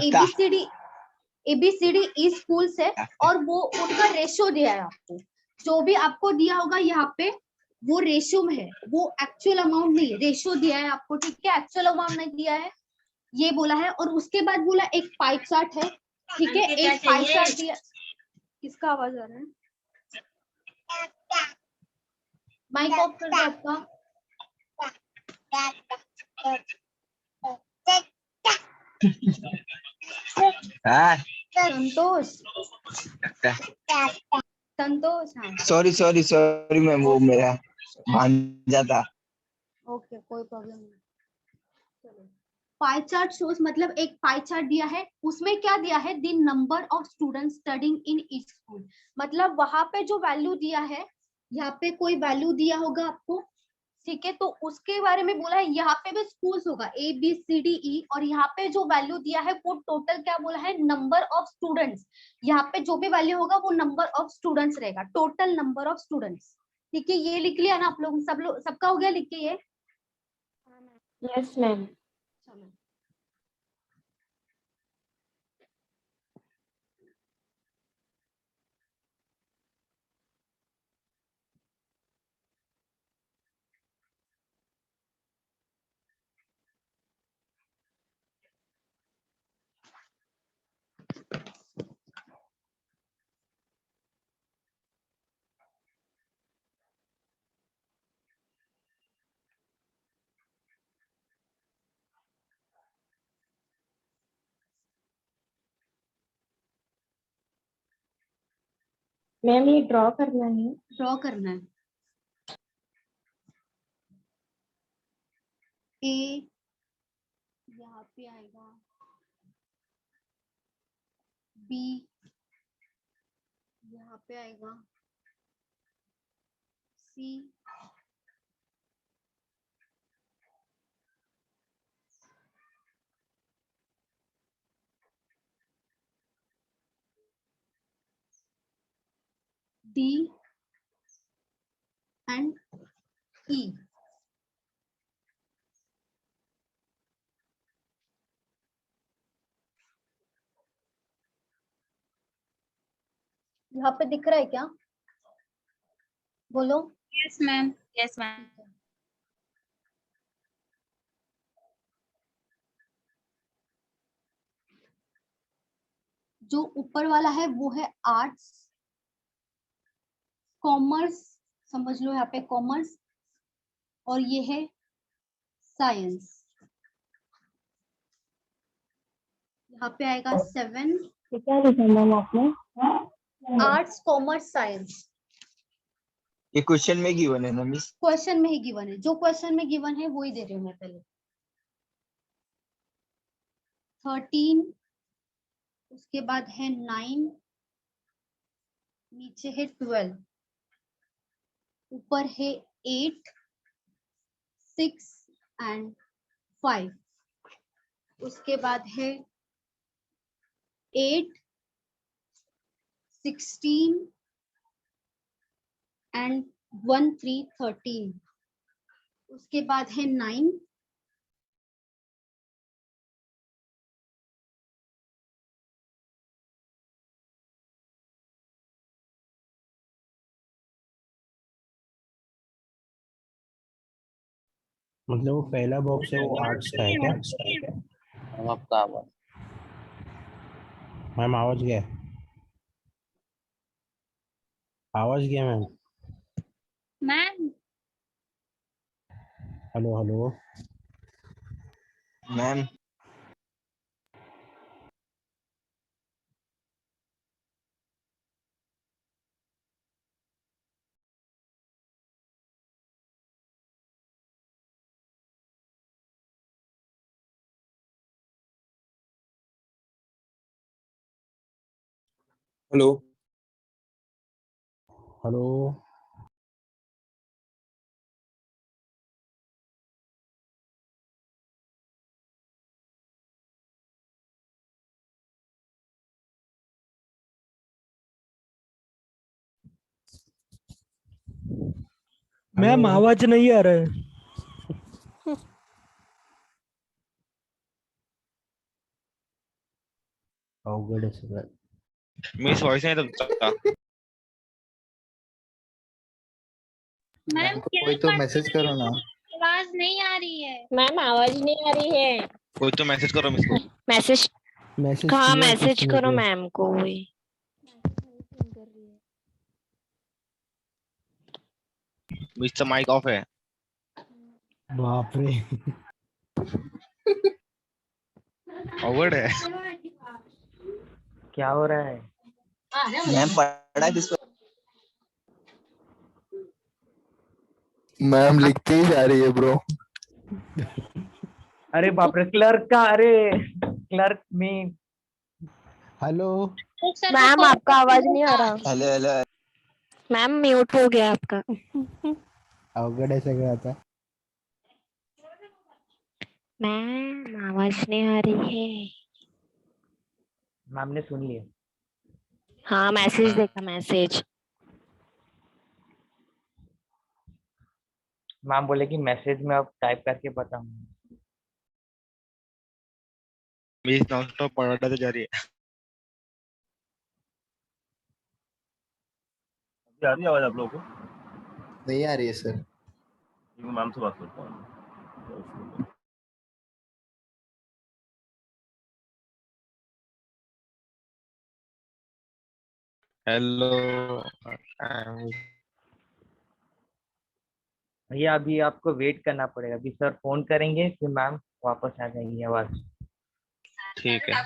ABCD स्कूल्स है और वो उनका रेशियो दिया है आपको। जो भी आपको दिया होगा यहाँ पे वो रेशियो में है, वो एक्चुअल अमाउंट नहीं है, रेशियो दिया है आपको, ठीक है, एक्चुअल अमाउंट नहीं दिया है, ये बोला है। और उसके बाद बोला एक पाई चार्ट है, ठीक है, एक पाई चार्ट दिया। किसका आवाज आ रहा है? माइक ऑफ कर दो आपका। संतोष, संतोष, हाँ सॉरी मैम, वो मेरा भांजा था। ओके, कोई प्रॉब्लम नहीं। चलो, पाई चार्ट शोज मतलब एक पाई चार्ट दिया है, उसमें क्या दिया है, the number of students studying in each school. मतलब वहां पे जो वैल्यू दिया है, यहाँ पे कोई वैल्यू दिया होगा आपको, ठीक है, तो उसके बारे में बोला है। यहाँ पे भी स्कूल्स होगा ABCDE और यहाँ पे जो वैल्यू दिया है वो टोटल क्या बोला है, नंबर ऑफ स्टूडेंट्स। यहाँ पे जो भी वैल्यू होगा वो नंबर ऑफ स्टूडेंट्स रहेगा, टोटल नंबर ऑफ स्टूडेंट्स, ठीक है। ये लिख लिया ना आप लोग, सबका हो गया लिख के ये? Yes ma'am. चलो, मैम ये ड्रॉ करना है। ड्रॉ करना है। A यहाँ पे आएगा, B यहाँ पे आएगा, C D and E। यहाँ पे दिख रहा है क्या? बोलो। Yes ma'am, yes ma'am. जो ऊपर वाला है वो है आर्ट्स, कॉमर्स, समझ लो यहाँ पे कॉमर्स, और ये है साइंस। यहाँ पे आएगा 7। क्या लिखा मैम आपने? Arts, commerce, science. ये क्वेश्चन में गिवन है ना मिस? क्वेश्चन में ही गिवन है, जो क्वेश्चन में गिवन है वो ही दे रही हूँ मैं पहले। 13, उसके बाद है 9, नीचे है 12, ऊपर है 8, 6 एंड 5, उसके बाद है 8, 16 एंड 1, 3, 13, उसके बाद है 9, मतलब वो पहला बॉक्स है वो आर्ट्स का है क्या? हम आपका आवाज मैम आवाज गया, आवाज गया ma'am. Ma'am hello hello ma'am hello hello ma'am आवाज नहीं आ रहा है। अवघड आहे सगळं. मिस वॉइस नहीं था। मैम क्या कोई तो कर मैसेज करो ना. आवाज नहीं आ रही है। मैम आवाज नहीं आ रही है। कोई तो मैसेज करो मिस को। मैसेज मैसेज कहाँ किया मैसेज किसी ने करो तो. मैम को वही। मिस का माइक ऑफ है। बाप रे. अवॉर्ड है। क्या हो रहा है? मैम पढ़ा है किसको? मैम लिखती ही जा रही है ब्रो. अरे बाप रे, क्लर्क का, अरे क्लर्क में. हेलो. मैम आपका आवाज नहीं आ रहा। Hello hello. मैम म्यूट हो गया आपका। अवघड आहे सगळं आता. मैम आवाज नहीं आ रही है। मैम ने सुन लिया। हाँ मैसेज देखा मैसेज। मैम बोले कि मैसेज में अब टाइप करके बताऊंगा। मिस नॉन स्टॉप पढ़ाता जा रही है। आ रही है आवाज आप लोगों को? नहीं आ रही है सर. मैम से बात करता हूँ। हेलो। भैया अभी आपको वेट करना पड़ेगा, अभी सर फोन करेंगे फिर मैम वापस आ जाएंगी आवाज। ठीक है।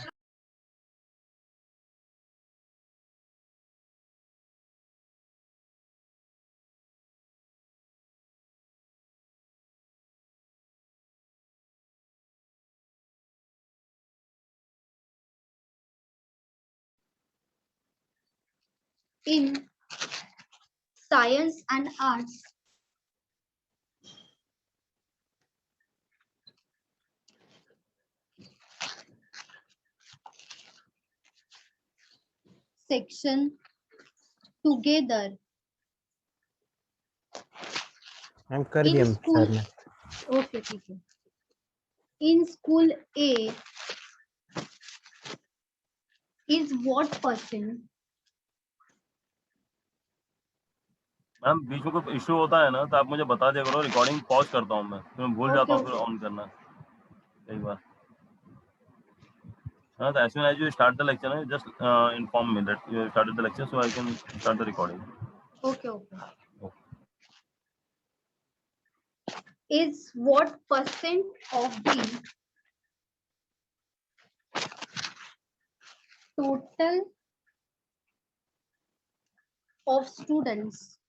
In science and arts, section together ma'am कर in दिया school. सर ने. Okay, ठीक है. In school A is what person? Ma'am बीच में कोई इशू होता है ना तो आप मुझे बता दिया करो, रिकॉर्डिंग पॉज करता हूँ मैं भूल जाता हूँ फिर ऑन करना कई बार. हाँ, तो as soon as you start the lecture, just inform me that you started the lecture so I can start the recording. Okay. Is what percent of the total of students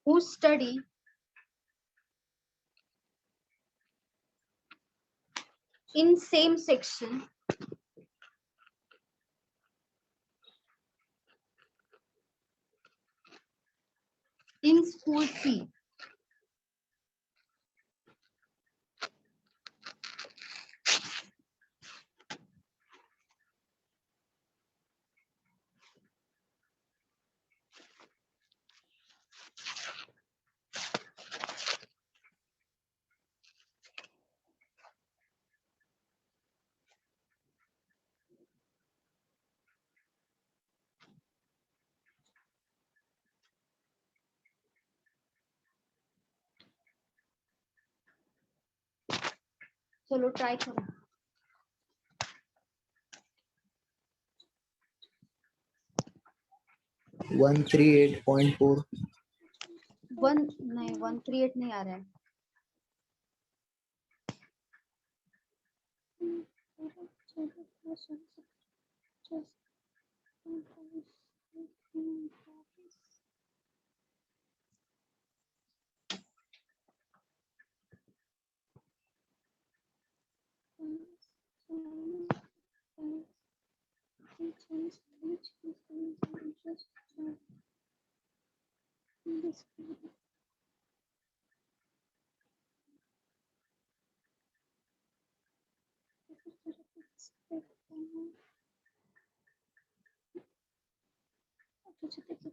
who study in same section in school C? चलो try करो. 138.4. 138 नहीं आ रहा है.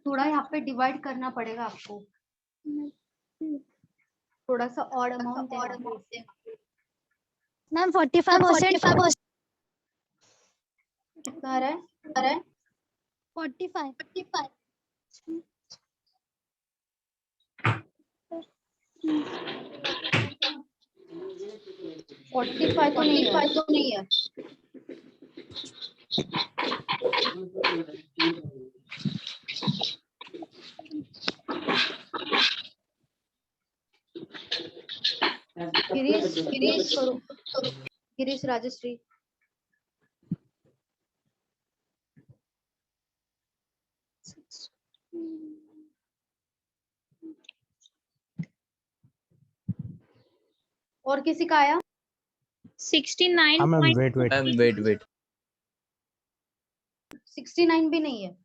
थोड़ा यहाँ पे divide करना पड़ेगा आपको, थोड़ा सा और अमाउंट है। मैम 45%। कितना आ रहा है? 45। फोर्टी फाइव तो नहीं है। गिरीश करो, गिरीश राजश्री। और किसी का आया? 69. मैम वेट 69 भी नहीं है।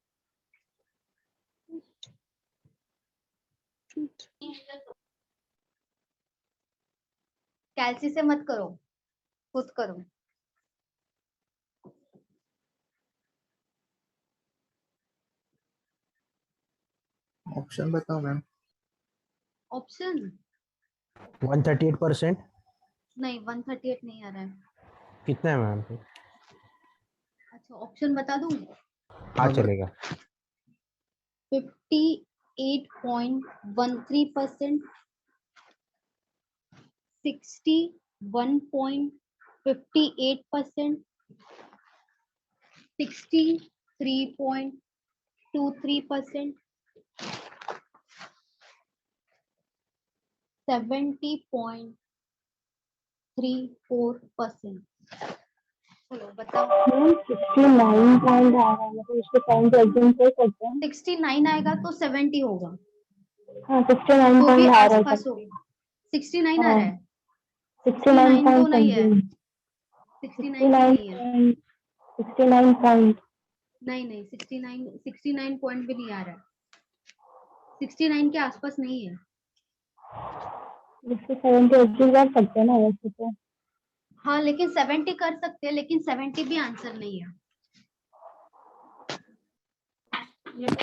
कैलसी से मत करो, खुद करो। ऑप्शन बताओ मैम। ऑप्शन 138%। नहीं, 138 नहीं आ रहा है। कितना है मैम? अच्छा, ऑप्शन बता दूं? हाँ चलेगा। 58.13%, 61.58%, 63.23%, 70.34%। चलो बताओ। 69 पॉइंट आ रहा है, मतलब इसके पॉइंट एग्जाम कर सकते हैं। 69 आएगा तो 70 होगा, हाँ 69 तो भी पॉइंट आ रहा है। आसपास होगा। 69 आ हाँ, रहा है? 69 तो पॉइंट नहीं है, 69 नहीं है। 69 पॉइंट नहीं 69 पॉइंट भी नहीं आ रहा है, 69 के आसपास नहीं है। जिससे 70 एग्जाम कर सकते हैं ना वैसे तो। हाँ लेकिन 70 कर सकते हैं, लेकिन 70 भी आंसर नहीं है।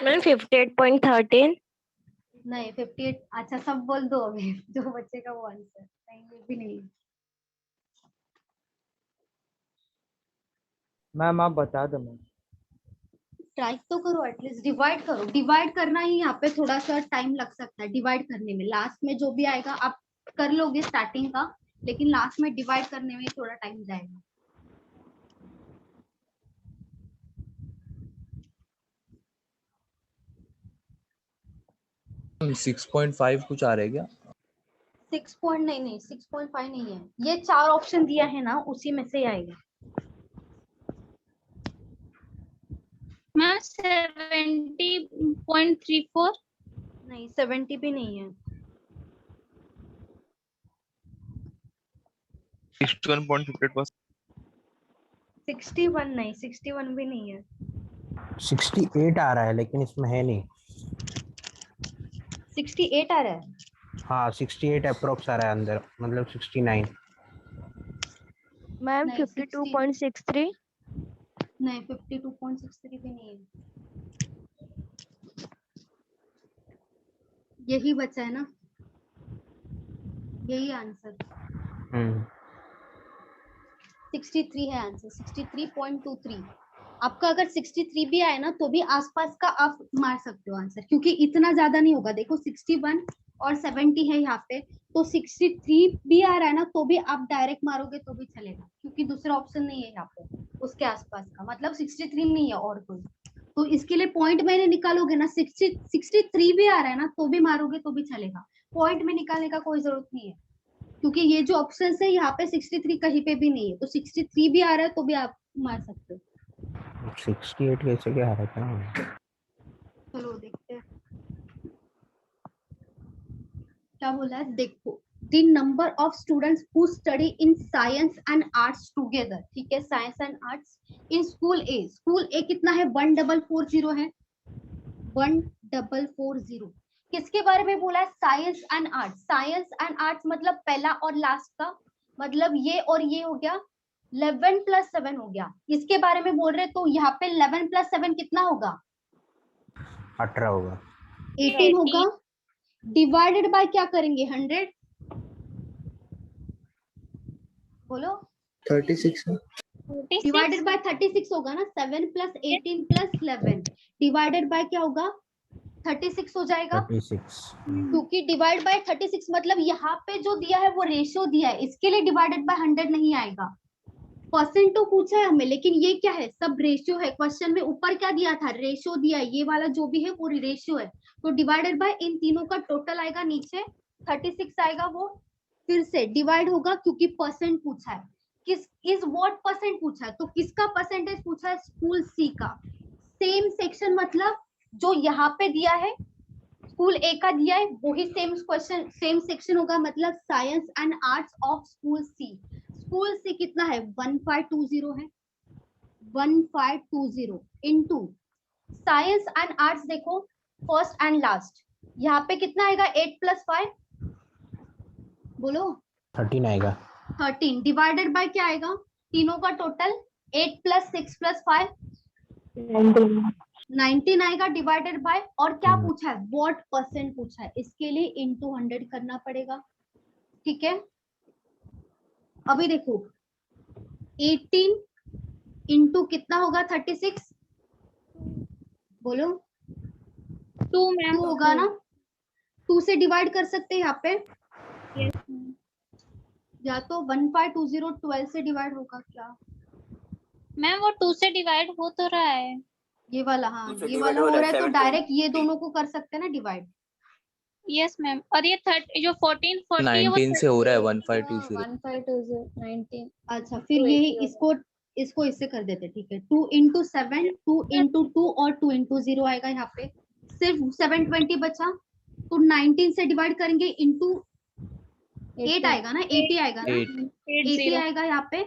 मैम 58.13। नहीं 58। अच्छा सब बोल दो अभी, जो बचेगा वो आंसर। नहीं ये भी नहीं। मैम आप बता दो मैम। ट्राई तो करो, एटलीस्ट डिवाइड करो। डिवाइड करना ही यहाँ पे थोड़ा सा टाइम लग सकता है, डिवाइड करने में। लास्ट में जो भी आएगा आप कर लोगे स्टार्टिंग का, लेकिन लास्ट में डिवाइड करने में थोड़ा टाइम जाएगा। मैम 6.5 कुछ आ रहा है क्या? 6 पॉइंट नहीं 6.5 नहीं है। ये 4 ऑप्शन दिया है ना, उसी में से आएगा। मैं 70.34। नहीं 70 भी नहीं है। 61.58%। 61 नहीं, 61 भी नहीं है। 68 आ रहा है लेकिन इसमें है नहीं। 68 आ रहा है? हाँ 68 अप्रोक्स आ रहा है अंदर, मतलब 69। मैम 52.63। नहीं 52.63 भी नहीं है। यही बचा है ना, यही आंसर। 63 है आंसर, 63.23। आपका अगर 63 भी आए ना तो भी आसपास का आप मार सकते हो आंसर, क्योंकि इतना ज्यादा नहीं होगा। देखो 61 और 70 है यहाँ पे, तो 63 भी आ रहा है ना तो भी आप डायरेक्ट मारोगे तो भी चलेगा, क्योंकि दूसरा ऑप्शन नहीं है यहाँ पे उसके आसपास का। मतलब 63 नहीं है और कोई, तो इसके लिए पॉइंट मैंने निकालोगे ना, 63 भी आ रहा है ना तो भी मारोगे तो भी चलेगा। पॉइंट में निकालने का कोई जरूरत नहीं है, क्योंकि ये जो ऑप्शन है यहाँ पे 63 कहीं पे भी नहीं है, तो 63 भी आ रहा है तो भी आप मार सकते हो। 68 कैसे क्या आ रहा था? चलो देखते हैं क्या बोला है। देखो, the number of students who study in science and arts together, ठीक है, science and arts in school A। School A कितना है? 1440 है, 1440। किसके बारे में बोला है? Science and arts. Science and arts मतलब पहला और लास्ट का, मतलब ये और ये हो गया, 11 + 7 हो गया। इसके बारे में बोल रहे, तो यहाँ पे 11 + 7 कितना होगा? 18 होगा। 18 होगा, डिवाइडेड बाय क्या करेंगे 100, बोलो 36 है। डिवाइडेड बाय 36 होगा ना, 7 प्लस 18 प्लस 11 डिवाइडेड बाय क्या होगा 36 हो जाएगा, 36 क्योंकि डिवाइड बाय 36 मतलब यहाँ पे जो दिया है वो रेशियो दिया है, इसके लिए डिवाइडेड बाय 100 नहीं आएगा। परसेंट तो पूछा है हमें, लेकिन ये क्या है, सब रेशियो है। क्वेश्चन में ऊपर क्या दिया था, रेशियो दिया है, ये वाला जो भी है वो रेशियो है, तो डिवाइडेड बाय इन तीनों का टोटल आएगा, नीचे 36 आएगा, वो फिर से डिवाइड होगा क्योंकि परसेंट पूछा है। किस इज व्हाट परसेंट पूछा है, तो किसका परसेंटेज पूछा है, स्कूल सी का। सेम सेक्शन मतलब जो यहाँ पे दिया है स्कूल ए का दिया है वही सेम क्वेश्चन सेम सेक्शन होगा, मतलब science and arts of school C. School C कितना है 1520 है, 1520 इनटू साइंस एंड आर्ट्स, देखो फर्स्ट एंड लास्ट, यहाँ पे कितना आएगा 8 प्लस 5, बोलो 13 आएगा। 13 डिवाइडेड बाय क्या आएगा, तीनों का टोटल 8 प्लस 6 प्लस 5 19 आएगा, डिवाइडेड बाय, और क्या पूछा है व्हाट परसेंट पूछा है, इसके लिए इनटू 100 करना पड़ेगा। ठीक है, अभी देखो 18 इंटू कितना होगा 36, बोलो 2 मैम 2 होगा ना, 2 से डिवाइड कर सकते हैं यहाँ पे, यस मैम। या तो 1520 12 से डिवाइड होगा क्या, मैम वो 2 से डिवाइड हो तो रहा है, ये वाला, हाँ ये वाला हो रहा है, तो डायरेक्ट ये दोनों को कर सकते हैं ना डिवाइड। Yes ma'am. और ये 30 जो 1440 है वो 19 से हो रहा है 1520। 1520 19। अच्छा फिर यही इसको इससे कर देते, ठीक है, 2 इंटू 7 2 इंटू 2 और 2 इंटू 0 आएगा, यहाँ पे सिर्फ 720 बचा, तो 19 से डिवाइड करेंगे इंटू 8 आएगा ना, 80 आएगा ना, 80 आएगा यहाँ पे,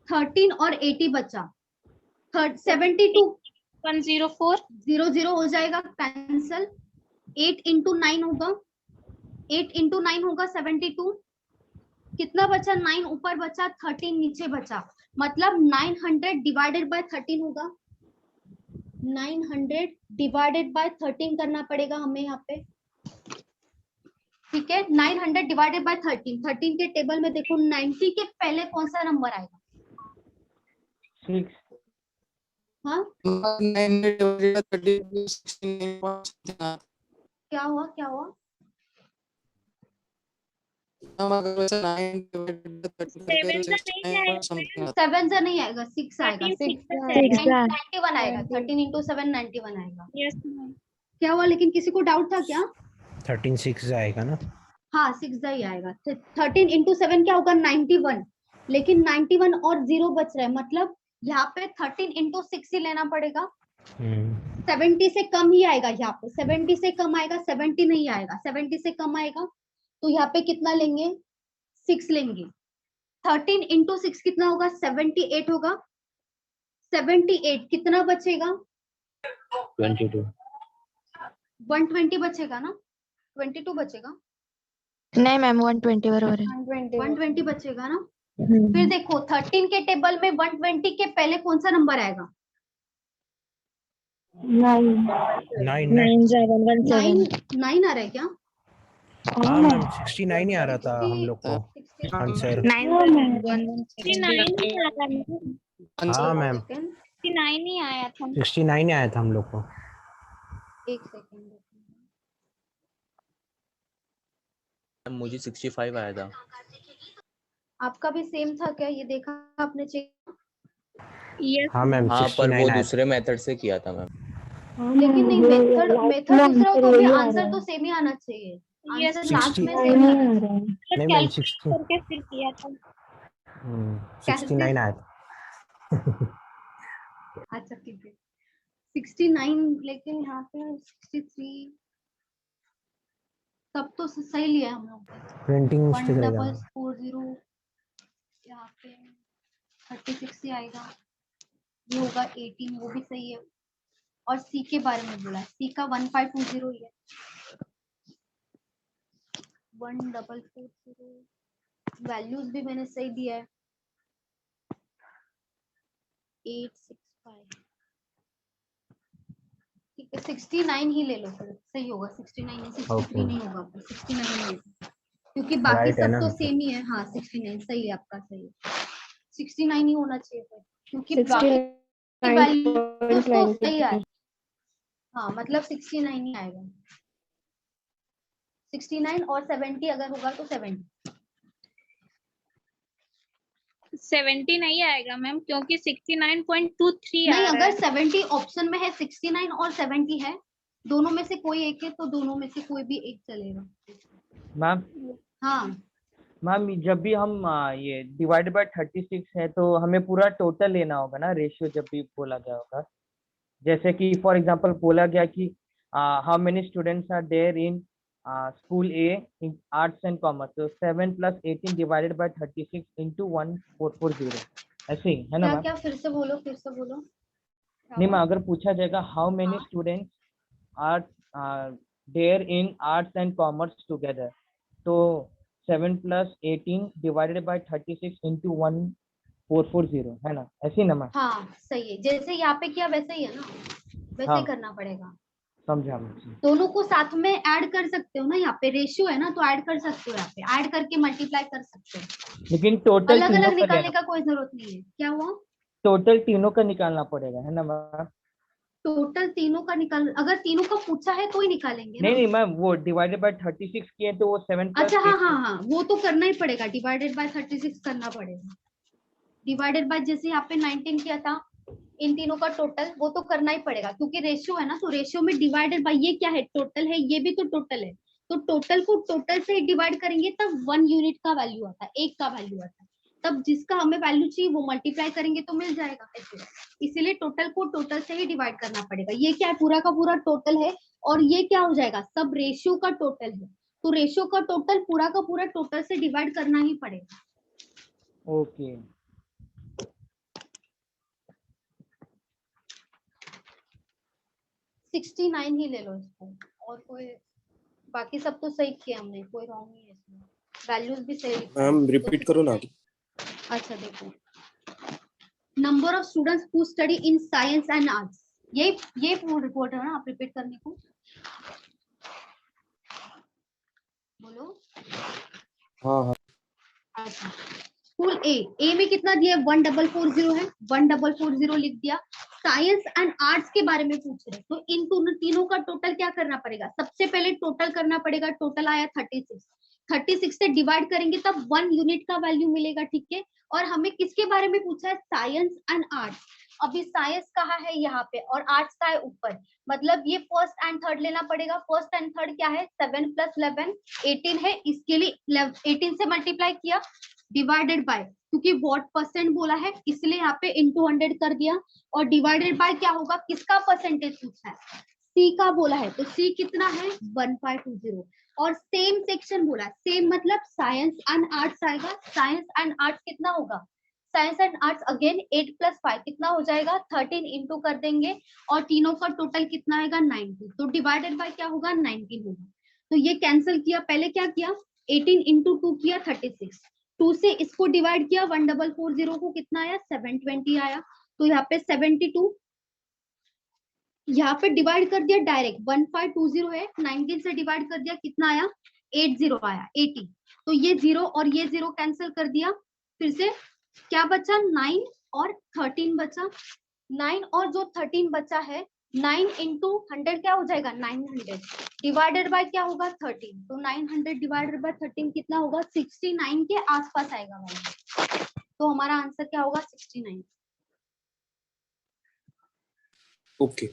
13 और 80 बचा, 72 104 00 हो जाएगा कैंसल, 8 इंटू 9 होगा, 8 इंटू 9 होगा 72, कितना बचा 9 ऊपर बचा 13 नीचे बचा, मतलब 900 डिवाइडेड बाय 13 होगा, 900 डिवाइडेड बाय 13 करना पड़ेगा हमें यहाँ पे। ठीक है, 900 डिवाइडेड बाय 13, 13 के टेबल में देखो 90 के पहले कौन सा नंबर आएगा, 6 हाँ क्या हुआ क्या हुआ, 7 से नहीं आएगा, 6 आएगा, 91 आएगा, 13 इंटू 7 91 आएगा। Yes ma'am. क्या हुआ, लेकिन किसी को डाउट था क्या, 13 6 आएगा ना। हाँ 6 ही आएगा, 13 इंटू 7 क्या होगा 91, लेकिन 91 और 0 बच रहा है, मतलब यहाँ पे 13 इंटू 6 ही लेना पड़ेगा, 70 से कम ही आएगा, यहाँ पे 70 से कम आएगा, 70 नहीं आएगा, 70 से कम आएगा, तो यहाँ पे कितना लेंगे 6 लेंगे, 13 इंटू 6 कितना होगा 78 होगा, 78 कितना बचेगा 22 120 बचेगा ना, 22 बचेगा, नहीं मैम 120 बराबर है। 120 बचेगा ना। फिर देखो 13 के टेबल में 120 के पहले कौन सा नंबर आएगा, 9 9 आ रहा है क्या, हाँ मैम 69 ही आ रहा था हम लोग को आंसर। हाँ मैम 69 ही आया था। 69 आया था हम लोग को। एक सेकंड, मुझे 65 आया था। आपका भी सेम था क्या, ये देखा आपने चेक, हाँ मैम हाँ पर 69 वो आया दूसरे मेथड से किया था मैम। लेकिन नहीं मेथड दूसरा हो तो भी आंसर तो सेम ही आना चाहिए, आंसर लास्ट में सेम ही आना चाहिए। नहीं मैम 60 करके फिर किया था। 69 आया था। अच्छा ठीक है 69, लेकिन यहाँ पे 63, तब तो सही लिया हम लोग प्रिंटिंग मिस्टेक रहेगा। 1040, यहाँ पे 36 ही आएगा, ये होगा 18, वो भी सही है, और सी के बारे में बोला, सी का 1520 ही है, 1440, वैल्यूज भी मैंने सही दिया है, 865, ठीक ठीक है 69 ही ले लो फिर, सही होगा 69 नहीं 63 नहीं होगा, 69 नहीं, क्योंकि बाकी राइट है सब ना? तो सेम ही है। हाँ 69 सही है आपका, सही है 69 ही होना चाहिए फिर, क्योंकि बाकी वैल्यू तो सही है। हाँ मतलब 69 ही आएगा, 69 और 70 अगर होगा तो 70। 70 नहीं आएगा मैम, क्योंकि 69.23 नहीं आ रहा अगर है। 70 ऑप्शन में है, 69 और 70 है, दोनों में से कोई एक है तो दोनों में से कोई भी एक चलेगा। मैम हाँ मैम जब भी हम ये डिवाइड बाय 36 है तो हमें पूरा टोटल लेना होगा ना, रेशियो जब भी बोला गया होगा। जैसे कि फॉर एग्जांपल बोला गया कि how many students are there in school A in arts and commerce, तो 7 + 18 डिवाइडेड बाय 36 × 1440, ऐसे ही है ना क्या मैम? क्या फिर से बोलो, फिर से बोलो। नहीं मैम, अगर पूछा जाएगा हाउ मेनी हाँ। Students are there in arts and commerce together, तो 7 + 18 डिवाइडेड बाय 36 × 1440 है ना, ऐसे ही ना मैम? हाँ सही है, जैसे यहाँ पे किया वैसे ही है ना, वैसे ही हाँ करना पड़ेगा। समझा मैम। दोनों को साथ में ऐड कर सकते हो ना, यहाँ पे रेशियो है ना तो ऐड कर सकते हो, यहाँ पे ऐड करके मल्टीप्लाई कर सकते हो। लेकिन टोटल अलग तीनों अलग का निकालने लेना, का कोई जरूरत नहीं है। क्या हुआ? टोटल तीनों का निकालना पड़ेगा है ना मैम? टोटल तीनों का निकाल, अगर तीनों का पूछा है तो ही निकालेंगे ना। नहीं नहीं मैम, वो डिवाइडेड बाय 36 किए तो वो 7 + अच्छा हाँ 8। हाँ हाँ, वो तो करना ही पड़ेगा, डिवाइडेड बाय 36 करना पड़ेगा। डिवाइडेड बाय जैसे यहाँ पे 19 किया था, इन तीनों का टोटल वो तो करना ही पड़ेगा, क्योंकि रेशियो है ना, तो रेशियो में डिवाइडेड बाय, ये क्या है टोटल है, ये भी तो टोटल है, तो टोटल को टोटल से डिवाइड करेंगे तब 1 यूनिट का वैल्यू आता है, एक का वैल्यू आता है, तब जिसका हमें वैल्यू चाहिए वो मल्टीप्लाई करेंगे तो मिल जाएगा ऐसे। इसीलिए टोटल को टोटल से ही डिवाइड करना पड़ेगा। ये क्या है, पूरा का पूरा टोटल है, और ये क्या हो जाएगा, सब रेशियो का टोटल है, तो रेशियो का टोटल पूरा का पूरा टोटल से डिवाइड करना ही पड़ेगा। ओके 69 ही ले लो इसको, और कोई, बाकी सब तो सही किया हमने, कोई रॉन्ग नहीं है इसमें, वैल्यूज भी सही लिखा है। मैम तो रिपीट करो ना। अच्छा देखो, number of students who study in science and arts, ये फुल रिपोर्ट है ना, आप रिपीट करने को बोलो। हाँ हाँ अच्छा स्कूल ए में कितना दिया है, 1440 है, 1440 लिख दिया। साइंस एंड आर्ट्स के बारे में पूछ रहे, तो इन तीनों का टोटल क्या करना पड़ेगा, सबसे पहले टोटल करना पड़ेगा, टोटल आया 36, 36 से डिवाइड करेंगे तब 1 यूनिट का वैल्यू मिलेगा, ठीक है। और हमें किसके बारे में पूछा है, साइंस एंड आर्ट्स। अभी साइंस कहाँ है यहाँ पे, और आर्ट्स का है ऊपर, मतलब ये फर्स्ट एंड थर्ड लेना पड़ेगा। फर्स्ट एंड थर्ड क्या है, 7 + 11 18 है, इसके लिए 18 से मल्टीप्लाई किया, डिवाइडेड बाय, क्योंकि व्हाट परसेंट बोला है इसलिए यहाँ पे इनटू 100 कर दिया, और डिवाइडेड बाय क्या होगा, किसका परसेंटेज पूछा है, सी का बोला है, तो सी कितना है 1520, और सेम सेक्शन बोला है, सेम मतलब साइंस एंड आर्ट्स आएगा। साइंस एंड आर्ट्स कितना होगा, साइंस एंड आर्ट्स अगेन 8 + 5 कितना हो जाएगा 13 इंटू कर देंगे, और तीनों का टोटल कितना आएगा 90, तो डिवाइडेड बाय क्या होगा 19 होगा। तो ये कैंसिल किया, पहले क्या किया 18 इंटू 2 किया 36, 2 से इसको डिवाइड किया 1440 को कितना आया 720 आया, तो यहाँ पे 72, यहाँ पे डिवाइड कर दिया डायरेक्ट, 1520 है, 19 से डिवाइड कर दिया कितना आया 80 आया 80, तो ये 0 और ये 0 कैंसिल कर दिया, फिर से क्या बचा 9 और 13 बचा, 9 और जो 13 बचा है 9 इंटू 100 क्या हो जाएगा 900, डिवाइडेड बाय क्या होगा 13, तो 900 डिवाइडेड बाय 13 कितना होगा 69 के आसपास आएगा वैल्यू, तो हमारा आंसर क्या होगा 69। Okay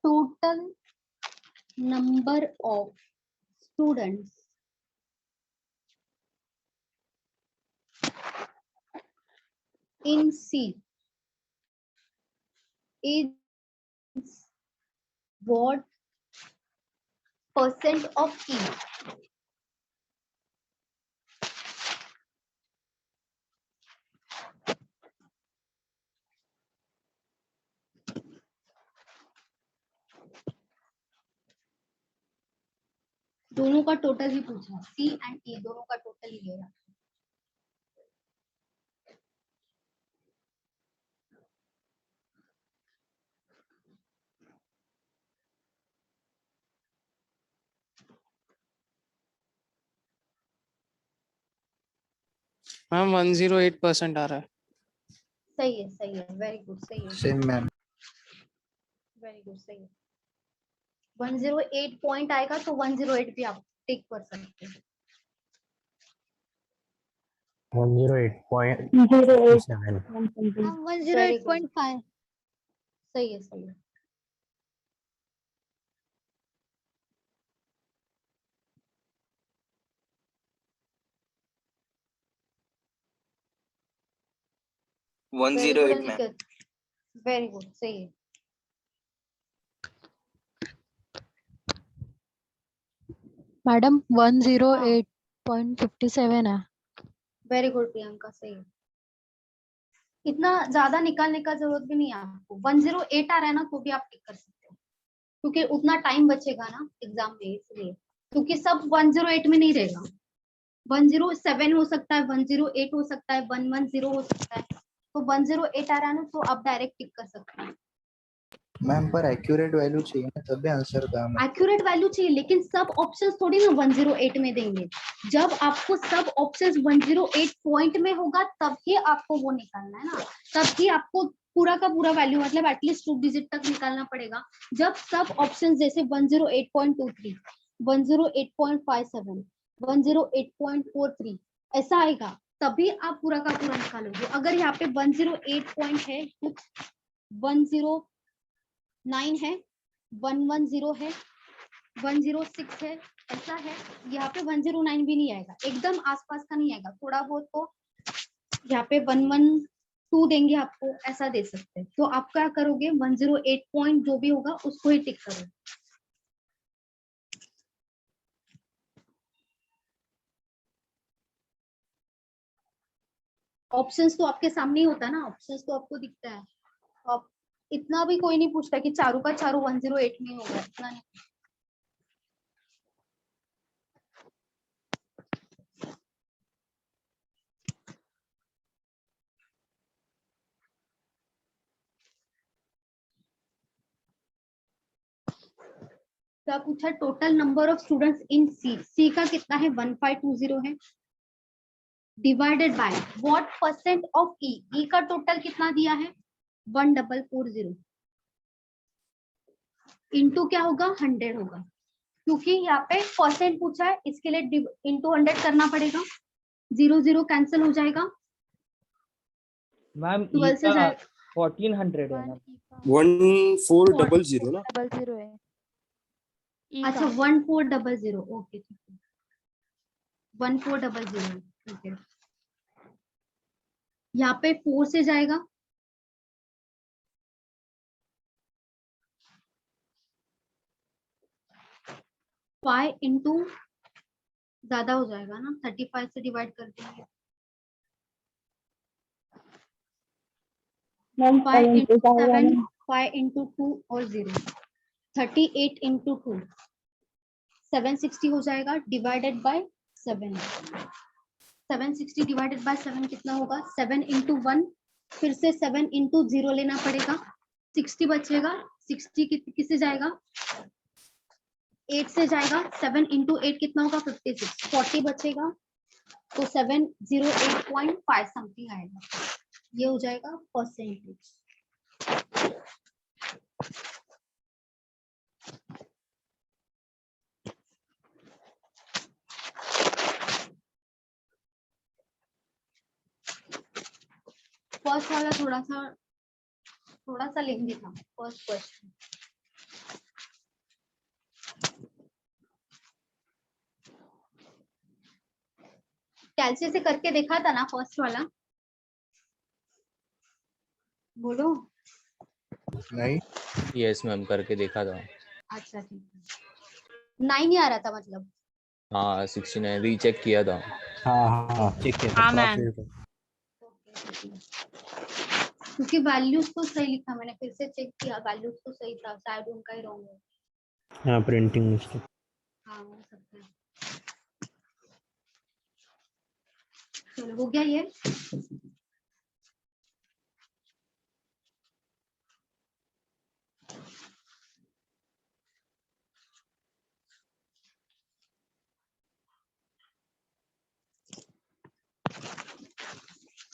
Total number of students in C is what percent of E? दोनों का टोटल ही पूछा, C एंड E दोनों का टोटल ही लिया। मैम 108% आ रहा है। सही है, वेरी गुड, सही है, सेम मैम। वेरी गुड, सही है। 108 पॉइंट आएगा तो 108 भी आप टिक कर सकते हैं। 108.7 108.5 सही है, सही है। Very good 108 ma'am. Very good, सही है। मैडम 108.57 है। वेरी गुड प्रियंका, सही है। इतना ज्यादा निकालने का जरूरत भी नहीं है आपको। 108 आ रहा है ना तो भी आप टिक कर सकते हो, क्योंकि उतना टाइम बचेगा ना एग्जाम में, इसलिए। क्योंकि सब 108 में नहीं रहेगा, 107 हो सकता है, 108 हो सकता है, 110 हो सकता है। तो 108 आ रहा है ना तो आप डायरेक्ट टिक कर सकते हैं। मैम पर एक्यूरेट वैल्यू चाहिए ना, तभी आंसर काम है। एक्यूरेट वैल्यू चाहिए, लेकिन सब ऑप्शंस थोड़ी ना 108 में देंगे। जब आपको सब ऑप्शंस 108 पॉइंट में होगा तभी आपको वो निकालना है ना, तभी आपको पूरा का पूरा वैल्यू मतलब एटलीस्ट 2 डिजिट तक निकालना पड़ेगा। जब सब ऑप्शंस जैसे 108.23, 108.57, 108.43 ऐसा आएगा तभी आप पूरा का पूरा निकालोगे। अगर यहाँ पे 108 पॉइंट है, कुछ 109 है, 110 है, 106 है, ऐसा है, यहाँ पे 109 भी नहीं आएगा, एकदम आसपास का नहीं आएगा, थोड़ा बहुत तो यहाँ पे 112 देंगे आपको, ऐसा दे सकते हैं। तो आप क्या करोगे, 108 पॉइंट जो भी होगा उसको ही टिक करोगे। ऑप्शंस तो आपके सामने ही होता है ना, ऑप्शंस तो आपको दिखता है। आप इतना भी कोई नहीं पूछता कि चारों का चारों 108 में होगा, इतना नहीं। क्या पूछा, total number of students in C, C का कितना है 1520 है, divided by what percent of E, E का टोटल कितना दिया है 1440, इनटू क्या होगा 100 होगा, क्योंकि यहाँ पे परसेंट पूछा है इसके लिए इनटू 100 करना पड़ेगा, 0 0 कैंसिल हो जाएगा। मैम 12 से जाएगा 1400 है ना, 1400 ना। 00 है। अच्छा 1400, ओके ठीक है, 1400 ठीक है। यहाँ पे 4 से जाएगा, फाइव इंटू ज्यादा हो जाएगा ना, 35 से डिवाइड कर देंगे, 5 इंटू 7, 5 इंटू 2 और 0, 38 इंटू 2 760 हो जाएगा, डिवाइडेड बाय 7, 760 डिवाइडेड बाय 7 कितना होगा, 7 इंटू 1, फिर से 7 इंटू 0 लेना पड़ेगा, 60 बचेगा, 60 किससे जाएगा 8 से जाएगा, 7 इंटू 8 कितना होगा 56, 40 बचेगा, तो 708.5 समथिंग आएगा, ये हो जाएगा परसेंटेज। फर्स्ट वाला थोड़ा सा लेंदी था, फर्स्ट क्वेश्चन। कैलसी से करके देखा था ना फर्स्ट वाला, बोलो। नहीं यस मैम, करके देखा था। अच्छा ठीक है, 9 ही आ रहा था मतलब। हाँ 69 रीचेक किया था। हाँ चेक किया था हाँ, क्रॉस मैम। क्योंकि वैल्यूज तो सही लिखा, मैंने फिर से चेक किया, वैल्यूज तो सही था, शायद उनका ही रॉन्ग है। हाँ प्रिंटिंग मिस्टेक। हाँ हो सकता है। चलो हो गया ये।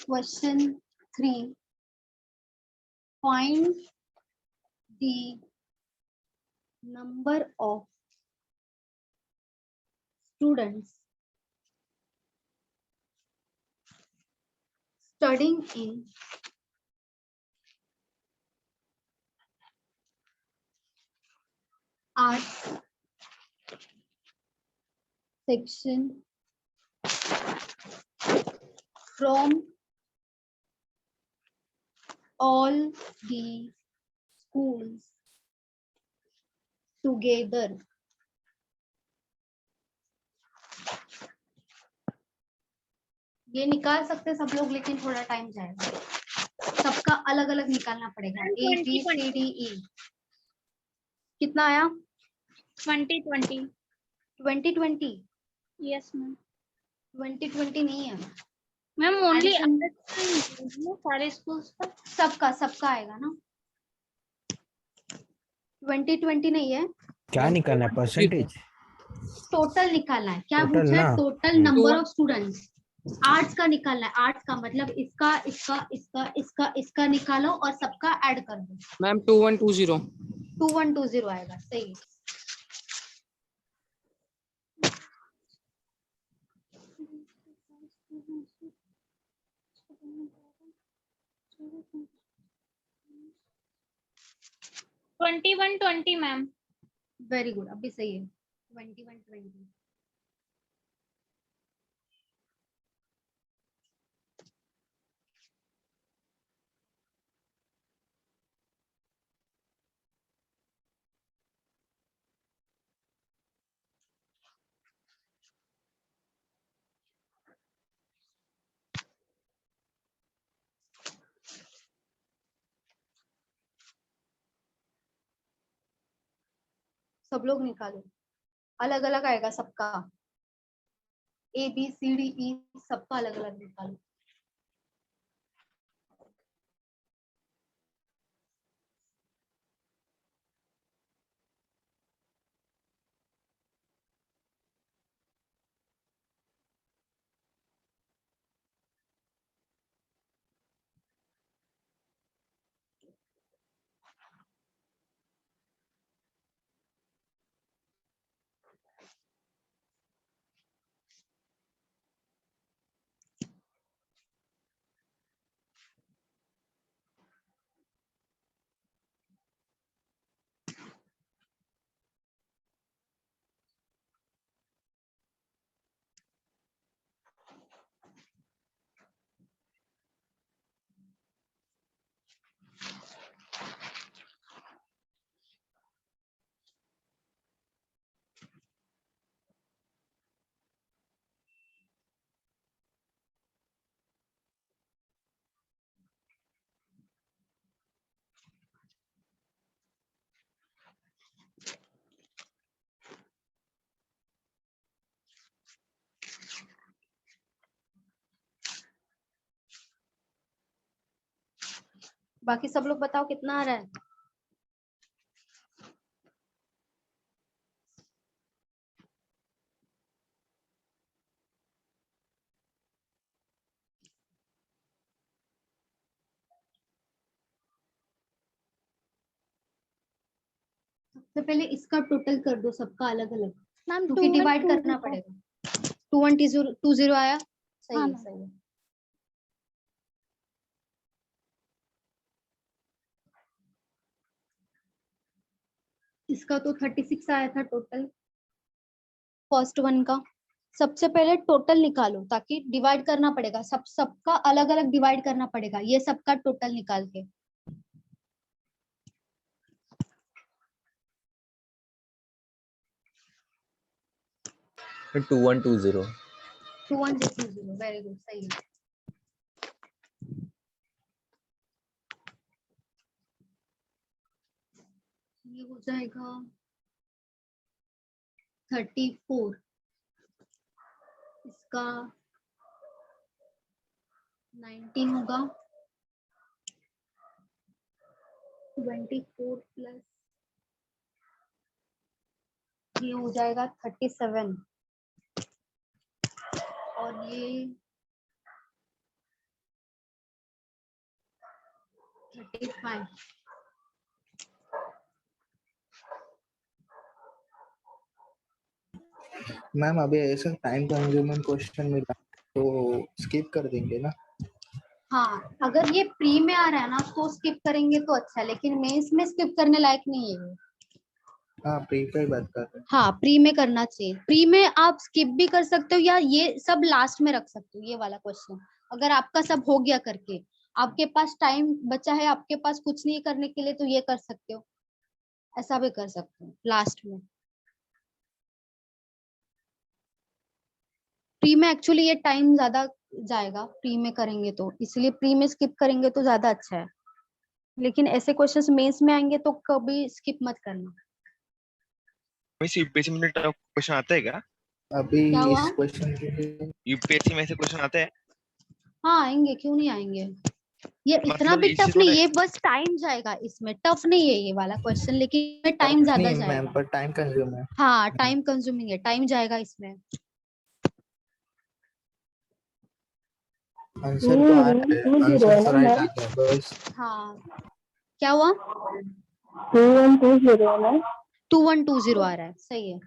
Question 3. Find the number of students studying in arts section from all the schools together. ये निकाल सकते सब लोग, लेकिन थोड़ा टाइम जाएगा, सबका अलग अलग निकालना पड़ेगा। A B C D E कितना आया? 2020। 2020? Yes ma'am. 2020 नहीं है मैम, ओनली Addition- सारे स्कूल्स का सबका आएगा ना। 2020 नहीं है, क्या निकालना है परसेंटेज? टोटल निकालना है। क्या टोटल पूछा है? ना? Total number of students arts का निकालना है। आर्ट्स का मतलब इसका इसका इसका इसका इसका निकालो और सबका ऐड कर दो। मैम 2120। 2120 आएगा, सही। है 2120 मैम। वेरी गुड, अभी सही है। 2120। सब लोग निकालो, अलग अलग आएगा सबका। A B C D E सबका अलग अलग निकालो। बाकी सब लोग बताओ कितना आ रहा है। सबसे पहले इसका टोटल कर दो, सबका अलग अलग, क्योंकि डिवाइड करना पड़ेगा। 2120 आया, सही है सही है। इसका तो 36 आया था टोटल, फर्स्ट वन का। सबसे पहले टोटल निकालो, ताकि डिवाइड करना पड़ेगा, सबका अलग अलग डिवाइड करना पड़ेगा, ये सबका टोटल निकाल के। 2120. 2120, वेरी गुड, सही है। ये हो जाएगा 34, इसका 19 होगा, 24 प्लस ये हो जाएगा 37, और ये 35। मैम अभी ऐसा टाइम कंज्यूमिंग क्वेश्चन मिला तो स्किप कर देंगे ना? हाँ, अगर ये प्री में आ रहा है ना तो स्किप करेंगे तो अच्छा है, लेकिन मेंस में स्किप करने लायक नहीं है ये। हाँ, प्री पे बात कर रहे हैं। हाँ, प्री में करना चाहिए। प्री में आप स्किप भी कर सकते हो या ये सब लास्ट में रख सकते हो, ये वाला क्वेश्चन। अगर आपका सब हो गया करके, आपके पास टाइम बचा है, आपके पास कुछ नहीं करने के लिए, तो ये कर सकते हो, ऐसा भी कर सकते हो लास्ट में। प्री में एक्चुअली ये टाइम ज्यादा जाएगा, प्री में करेंगे तो, इसलिए प्री में स्किप करेंगे तो ज्यादा अच्छा है। लेकिन ऐसे क्वेश्चंस मेंस में आएंगे तो कभी स्किप मत करना। यूपीएससी में टफ क्वेश्चन आता है क्या? अभी क्या हुआ? इस क्वेश्चन के लिए यूपीएससी में ऐसे क्वेश्चन आते हैं? हाँ आएंगे, क्यों नहीं आएंगे। ये इतना मतलब भी इससे टफ नहीं, थोड़ा ये बस टाइम जाएगा इसमें, टफ नहीं है ये वाला क्वेश्चन, लेकिन टाइम ज्यादा नहीं मैम, जाएगा। पर टाइम कंज्यूम है। हाँ, टाइम कंज्यूमिंग है, टाइम जाएगा इसमें। आंसर तो आ रहा है, आंसर तो राइट आ गया बस। हाँ, क्या हुआ? 2120 है ना? 2120 आ रहा है, सही है।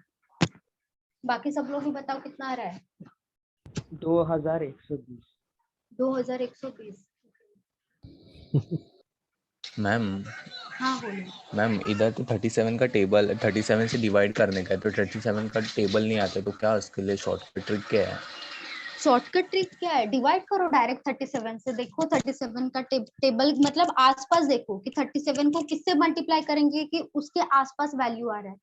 बाकी सब लोग भी बताओ कितना आ रहा है? 2120। 2120। मैम हाँ बोलो। मैम इधर तो 37 का टेबल 37 से डिवाइड करने का है, तो 37 का टेबल नहीं आता, तो क्या उसके लिए शॉर्टकट ट्रिक क्या है? शॉर्टकट ट्रिक क्या है? डिवाइड करो डायरेक्ट 37 से। देखो 37 का टेबल मतलब आसपास देखो कि 37 को किससे मल्टीप्लाई करेंगे कि उसके आसपास वैल्यू आ रहा है,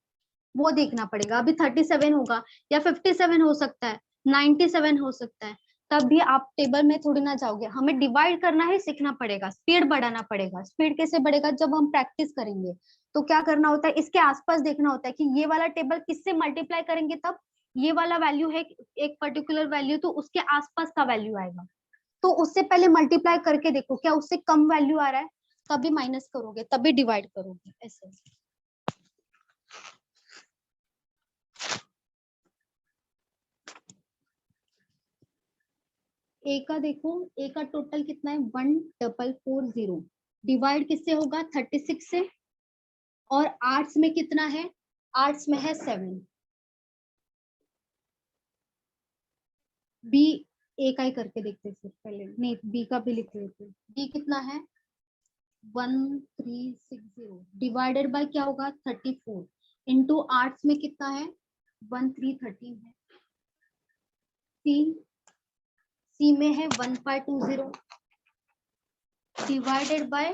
वो देखना पड़ेगा। अभी 37 होगा या 57 हो सकता है, 97 हो सकता है, तब भी आप टेबल में थोड़ी ना जाओगे। हमें डिवाइड करना है, सीखना पड़ेगा, स्पीड बढ़ाना पड़ेगा। स्पीड कैसे बढ़ेगा? जब हम प्रैक्टिस करेंगे तो क्या करना होता है, इसके आसपास देखना होता है कि ये वाला टेबल किससे मल्टीप्लाई करेंगे तब ये वाला वैल्यू है एक पर्टिकुलर वैल्यू, तो उसके आसपास का वैल्यू आएगा। तो उससे पहले मल्टीप्लाई करके देखो, क्या उससे कम वैल्यू आ रहा है, तभी माइनस करोगे, तभी डिवाइड करोगे, ऐसे। ए का देखो, ए का टोटल कितना है 1440। डिवाइड किससे होगा? 36 से। और आर्ट्स में कितना है? आर्ट्स में है 7। बी ए का ही करके देखते फिर पहले, नहीं बी का भी लिख लेते। बी कितना है? 1360 डिवाइडेड बाय क्या होगा? 34 इंटू आर्ट्स में कितना है? 1313 है। सी में है 1520 डिवाइडेड बाय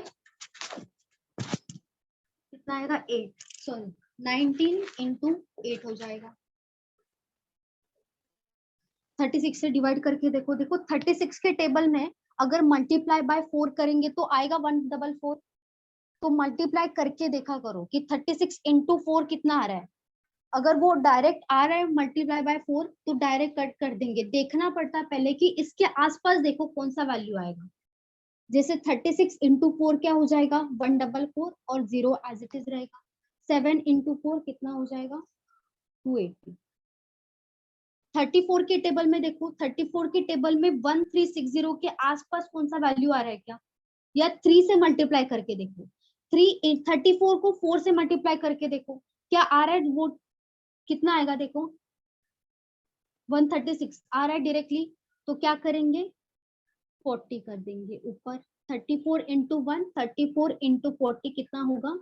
कितना आएगा? 8, सॉरी 19 इंटू 8 हो जाएगा। 36 से डिवाइड करके देखो। देखो 36 के टेबल में अगर मल्टीप्लाई बाय 4 करेंगे तो आएगा 144। तो मल्टीप्लाई करके देखा करो कि 36 इंटू 4 कितना आ रहा है। अगर वो डायरेक्ट आ रहा है मल्टीप्लाई बाय 4 तो डायरेक्ट कट कर देंगे। देखना पड़ता है पहले कि इसके आसपास देखो कौन सा वैल्यू आएगा। जैसे 36 इंटू 4 क्या हो जाएगा? 144 और 0 एज इट इज रहेगा। 7 इंटू 4 कितना हो जाएगा? 280। 34 के टेबल में देखो, 34 के टेबल में 1360 के आसपास कौन सा वैल्यू आ रहा है क्या? या 3 से मल्टीप्लाई करके देखो। 34 को 4 से मल्टीप्लाई करके देखो क्या आ रहा है, वो कितना आएगा देखो? 136 आ रहा है डायरेक्टली। तो क्या करेंगे? 40 कर देंगे ऊपर। 34 इंटू 1, 34 इंटू 40 कितना होगा?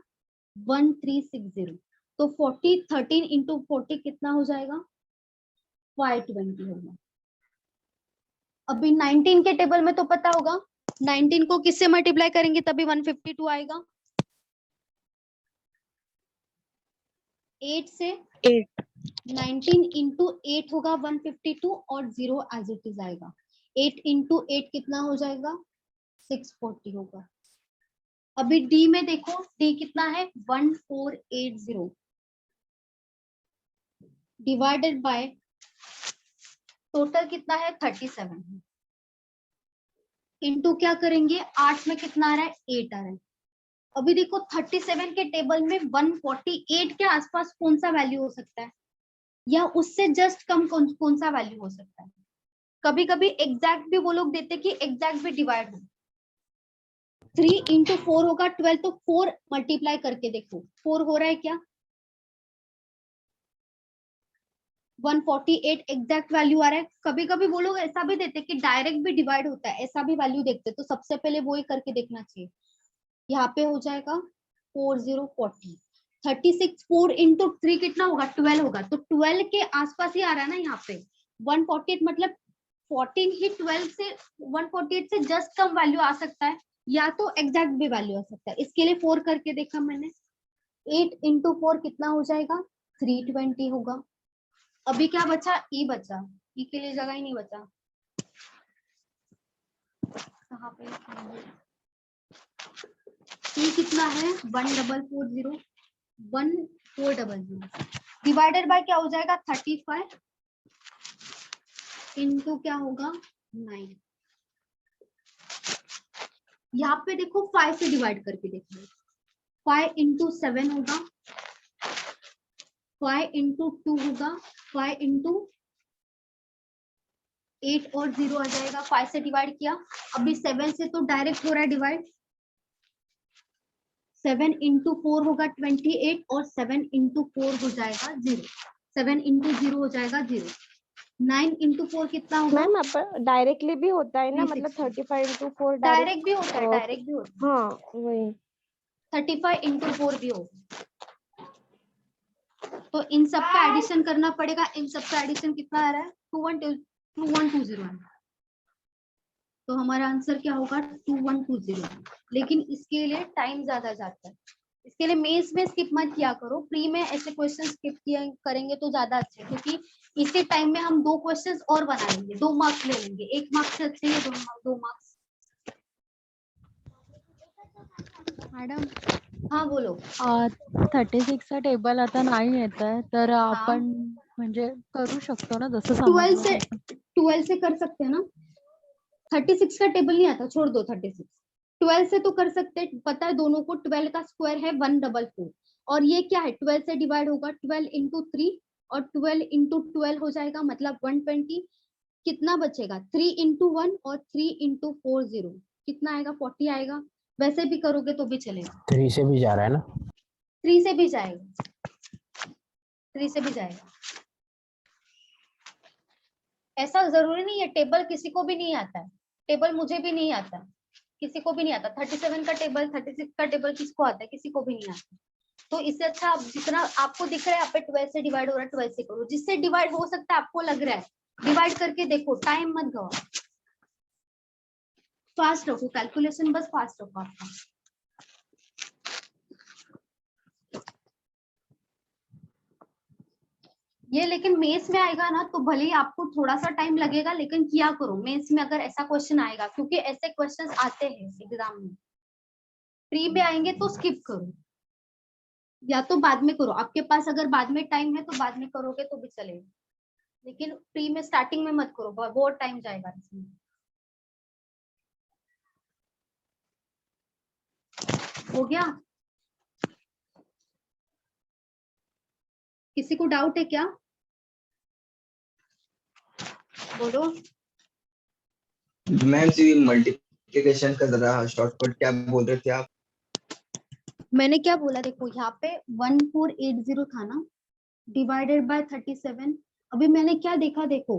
1360। तो 40 13 इंटू 40 कितना हो जाएगा? 520 होगा। अभी 19 के टेबल में तो पता होगा, 19 को किससे मल्टीप्लाई करेंगे तभी 152 आएगा? 8 से। 19 इंटू 8 होगा 152 और 0 एज इट इज आएगा। 8 इंटू 8 कितना हो जाएगा 640 होगा। अभी डी में देखो, डी कितना है 1480 डिवाइडेड बाय टोटल कितना है 37 इंटू क्या करेंगे 8 में कितना आ रहा है 8 आ रहा है। अभी देखो 37 के टेबल में 148 के आसपास कौन सा वैल्यू हो सकता है या उससे जस्ट कम कौन सा वैल्यू हो सकता है। कभी कभी एग्जैक्ट भी वो लोग देते कि एग्जैक्ट भी डिवाइड हो। 3 इंटू 4 होगा 12, तो 4 मल्टीप्लाई करके देखो 4 हो रहा है क्या 148 एग्जैक्ट वैल्यू आ रहा है। कभी कभी वो लोग ऐसा भी देते कि डायरेक्ट भी डिवाइड होता है, ऐसा भी वैल्यू देखते, तो सबसे पहले वो ही करके देखना चाहिए। यहाँ पे हो जाएगा 4040 36 4 इंटू 3 कितना होगा 12 होगा, तो 12 के आसपास ही आ रहा है ना यहाँ पे 148, मतलब 14 ही 12 से 148 से जस्ट कम वैल्यू आ सकता है या तो एग्जैक्ट भी वैल्यू आ सकता है। इसके लिए 4 करके देखा मैंने, 8 इंटू 4 कितना हो जाएगा 320 होगा। अभी क्या बचा ई बचा, ई के लिए जगह ही नहीं बचा। कहाँ पे ई कितना है 1440 1400 डिवाइडेड बाय क्या हो जाएगा 35 इंटू क्या होगा 9। यहाँ पे देखो 5 से डिवाइड करके देखो 5 इंटू 7 होगा, 5 इंटू 2 होगा, 5 इंटू 8 और 0 आ जाएगा। 5 से डिवाइड किया, अभी 7 से तो डायरेक्ट हो रहा है डिवाइड, 7 इंटू 4 होगा 28 और 7 इंटू 4 हो जाएगा 0, 7 इंटू 0 हो जाएगा 0। 9 इंटू 4 कितना होगा मैम अब डायरेक्टली भी होता है ना, मतलब 35 इंटू 4 डायरेक्ट भी होता है, डायरेक्ट भी होता है। हाँ वही 35 इंटू 4 भी होगा, तो इन सब का एडिशन करना पड़ेगा। इन सब का एडिशन कितना आ रहा है 2120, तो हमारा आंसर क्या होगा 2120। लेकिन इसके लिए टाइम ज्यादा जाता है, इसके लिए मेंस में स्किप मत किया करो, प्री में ऐसे क्वेश्चन स्किप किया करेंगे तो ज्यादा अच्छे, क्योंकि इसी टाइम में हम 2 क्वेश्चंस और बनाएंगे, 2 मार्क्स ले लेंगे, 1 मार्क्स से अच्छे है 2 मार्क्स। मॅडम हाँ बोलो। 36 टेबल आता नाही येत आहे, तर आपण म्हणजे करू शकतो ना जसं समजलं 12 से कर सकते हैं ना। 36 का टेबल नहीं आता, छोड़ दो 36, 12 से तो कर सकते हैं, पता है दोनों को। 12 का स्क्वायर है 144 और ये क्या है 12 से डिवाइड होगा, 12 इंटू 3 और 12 इंटू 12 हो जाएगा, मतलब 120। कितना बचेगा 3 इंटू 1 और 3 इंटू 4 0 कितना आएगा 40 आएगा। वैसे भी करोगे तो भी चलेगा, 3 से भी जा रहा है ना, 3 से भी जाएगा, 3 से भी जाएगा। ऐसा जरूरी नहीं है, टेबल किसी को भी नहीं आता है, टेबल मुझे भी नहीं आता, किसी को भी नहीं आता। 37 का टेबल 36 का टेबल किसको आता है, किसी को भी नहीं आता। तो इससे अच्छा आप जितना आपको दिख रहा है यहाँ पे 12 से डिवाइड हो रहा है 12 से करो, जिससे डिवाइड हो सकता है आपको लग रहा है डिवाइड करके देखो, टाइम मत गवाओ, फास्ट रखो कैलकुलेशन, बस फास्ट रखो आपका। ये लेकिन मेंस में आएगा ना तो भले ही आपको थोड़ा सा टाइम लगेगा, लेकिन किया करो मेंस में अगर ऐसा क्वेश्चन आएगा, क्योंकि ऐसे क्वेश्चंस आते हैं एग्जाम में। प्री में आएंगे तो स्किप करो या तो बाद में करो, आपके पास अगर बाद में टाइम है तो बाद में करोगे तो भी चलेगा, लेकिन प्री में स्टार्टिंग में मत करो, बहुत टाइम जाएगा इसमें। हो गया, किसी को डाउट है क्या, बोलो। मैम जी मल्टीप्लिकेशन का जरा शॉर्टकट क्या बोल रहे थे आप? मैंने क्या बोला देखो, यहाँ पे 1480 था ना डिवाइडेड बाय 37। अभी मैंने क्या देखा देखो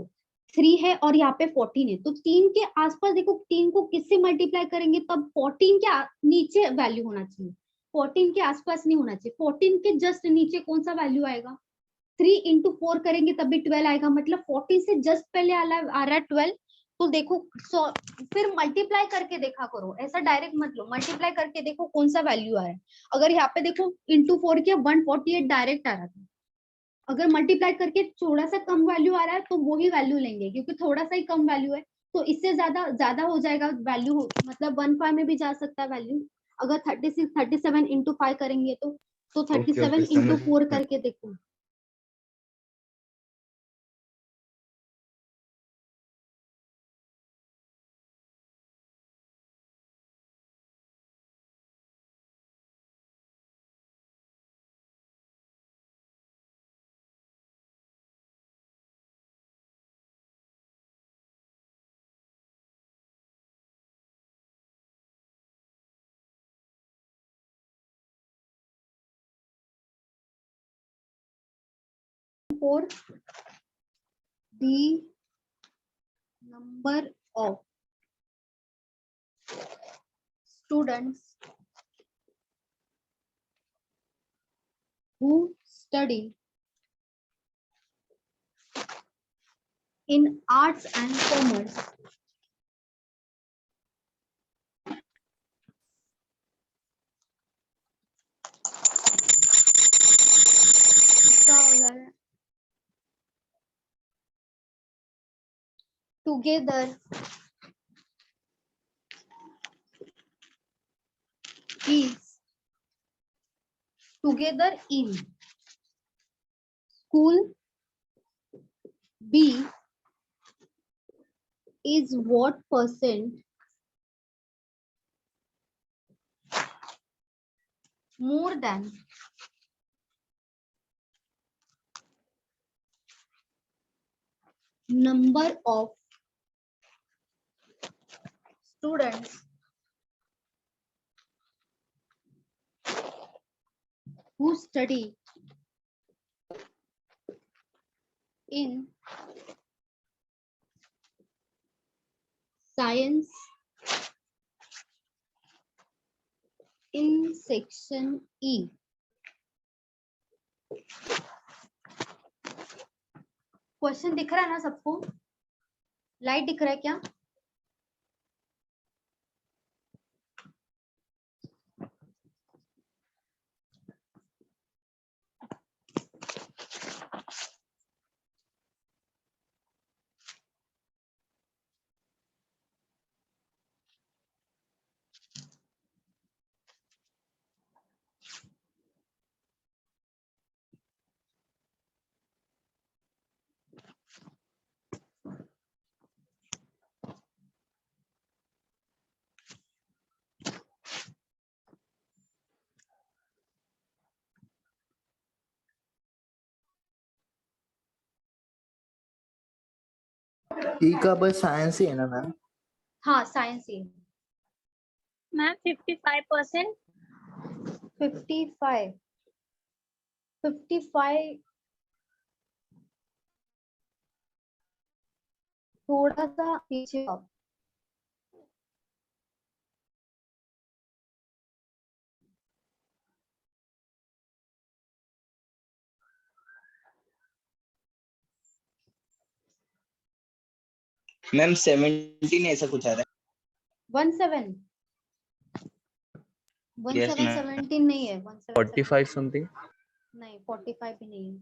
3 है और यहाँ पे 14 है, तो 3 के आसपास देखो 3 को किससे मल्टीप्लाई करेंगे तब 14 के नीचे वैल्यू होना चाहिए, 14 के आसपास नहीं होना चाहिए। 14 के जस्ट नीचे कौन सा वैल्यू आएगा, 3 इंटू 4 करेंगे तब भी 12 आएगा, मतलब 14 से जस्ट पहले आ रहा है 12। तो देखो फिर मल्टीप्लाई करके देखा करो, ऐसा डायरेक्ट मत लो, मल्टीप्लाई करके देखो कौन सा वैल्यू आ रहा है। अगर यहाँ पे देखो इंटू 4 किया 148 डायरेक्ट आ रहा था, अगर मल्टीप्लाई करके थोड़ा सा कम वैल्यू आ रहा है तो वो ही वैल्यू लेंगे, क्योंकि थोड़ा सा ही कम वैल्यू है, तो इससे ज्यादा ज्यादा हो जाएगा वैल्यू, मतलब 1.5 में भी जा सकता है वैल्यू। अगर 37 इंटू 5 करेंगे तो 37 इंटू 4 करके देखो। For the number of students who study in arts and commerce together is together in school B is what percent more than number of students who study in science in section E. Question दिख रहा है ना सबको? Light दिख रहा है क्या? ई का बस साइंस ही है ना मैम? हाँ साइंस ही। मैम 55%। 55 थोड़ा सा पीछे आओ। मैम 17 ऐसा कुछ आ रहा है। 17 Yes, 17 ma'am. 17 नहीं है। 45 something. नहीं 45 भी नहीं है।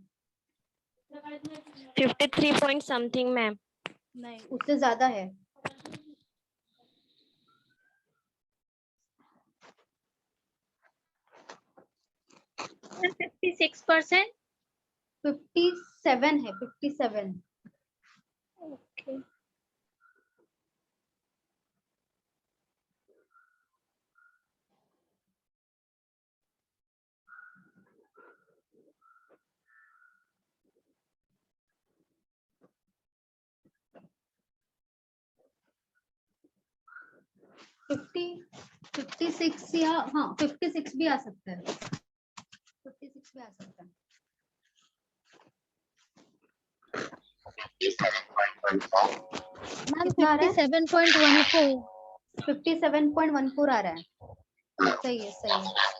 53 point something मैम। नहीं उससे ज्यादा है। मैम 56%। 57 है 57। ओके। फिफ्टी 56 या हाँ 56 भी आ सकता है। 56 भी आ सकता है। मैम कितना आ रहा है? 57.14। 57.14 आ रहा है। सही है सही है।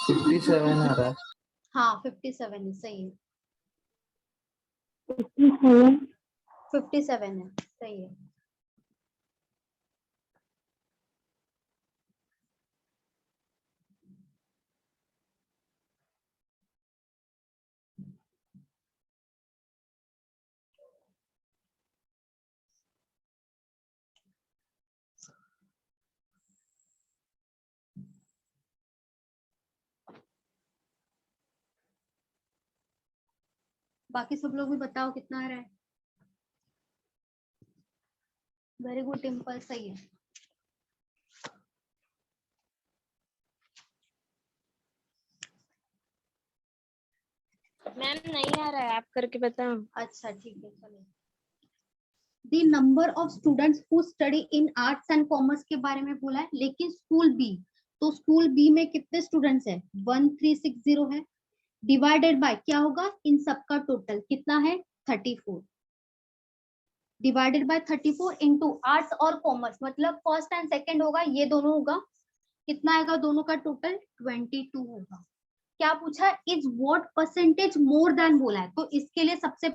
57 आ रहा है। हाँ 57 है, सही है, 57 है, सही है। बाकी सब लोग भी बताओ कितना आ रहा है। वेरी गुड टिम्पल, सही है। मैम नहीं आ रहा है, आप करके बताओ। अच्छा ठीक है, चलो। The number of students who study in arts and commerce के बारे में बोला है, लेकिन स्कूल बी, तो स्कूल बी में कितने स्टूडेंट्स है? 1360 है, डिवाइडेड बाय क्या होगा? इन सबका टोटल कितना है? 34, डिवाइडेड बाय 34 इंटू आर्ट्स और कॉमर्स, मतलब फर्स्ट एंड सेकंड होगा, ये दोनों होगा, कितना आएगा दोनों का टोटल? 22 होगा। क्या पूछा? Is what percentage more than बोला है, तो इसके लिए सबसे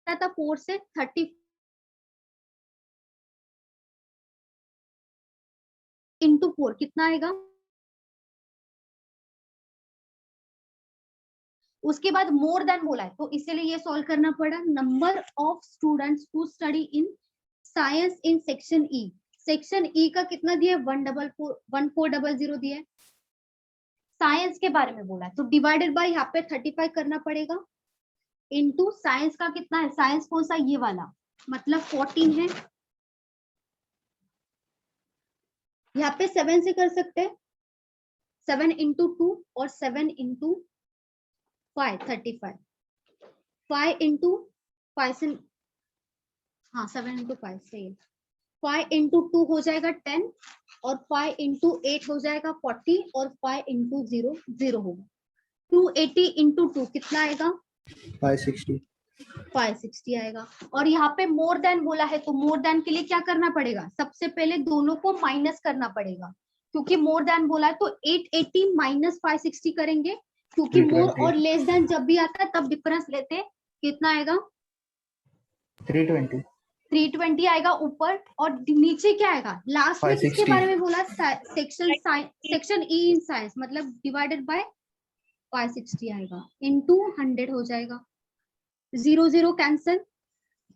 था 4 से 30 इंटू 4 कितना आएगा? उसके बाद मोर देन बोला है, तो इसीलिए ये सॉल्व करना पड़ा। Number of students who study in science in section E, section E का कितना दिया है? 1400 दिया है। साइंस के बारे में बोला है, तो डिवाइडेड बाय यहाँ पे 35 करना पड़ेगा, इनटू साइंस का कितना है? साइंस कौन सा? ये वाला, मतलब 14 है। यहाँ पे 7 से कर सकते हैं, 7 इंटू 2 और 7 इंटू 5, 35, 5 इंटू 5 से, हाँ 7 इंटू 5 सही है। 5 इंटू 2 हो जाएगा 10 और 5 इंटू 8 हो जाएगा 40 और 5 इंटू 0 0 होगा। 280 इंटू 2 कितना आएगा? 560 आएगा। और यहाँ पे मोर देन बोला है, तो मोर देन के लिए क्या करना पड़ेगा? सबसे पहले दोनों को माइनस करना पड़ेगा, क्योंकि मोर देन बोला है, तो 880 माइनस 560 करेंगे, क्योंकि मोर और लेस देन जब भी आता है तब डिफरेंस लेते हैं। कितना आएगा? 320 आएगा ऊपर, और नीचे क्या आएगा? लास्ट में किसके बारे में बोला? सेक्शन ई इन साइंस, मतलब डिवाइडेड बाय 560 आएगा, इनटू 100 हो जाएगा। 0 0 कैंसिल,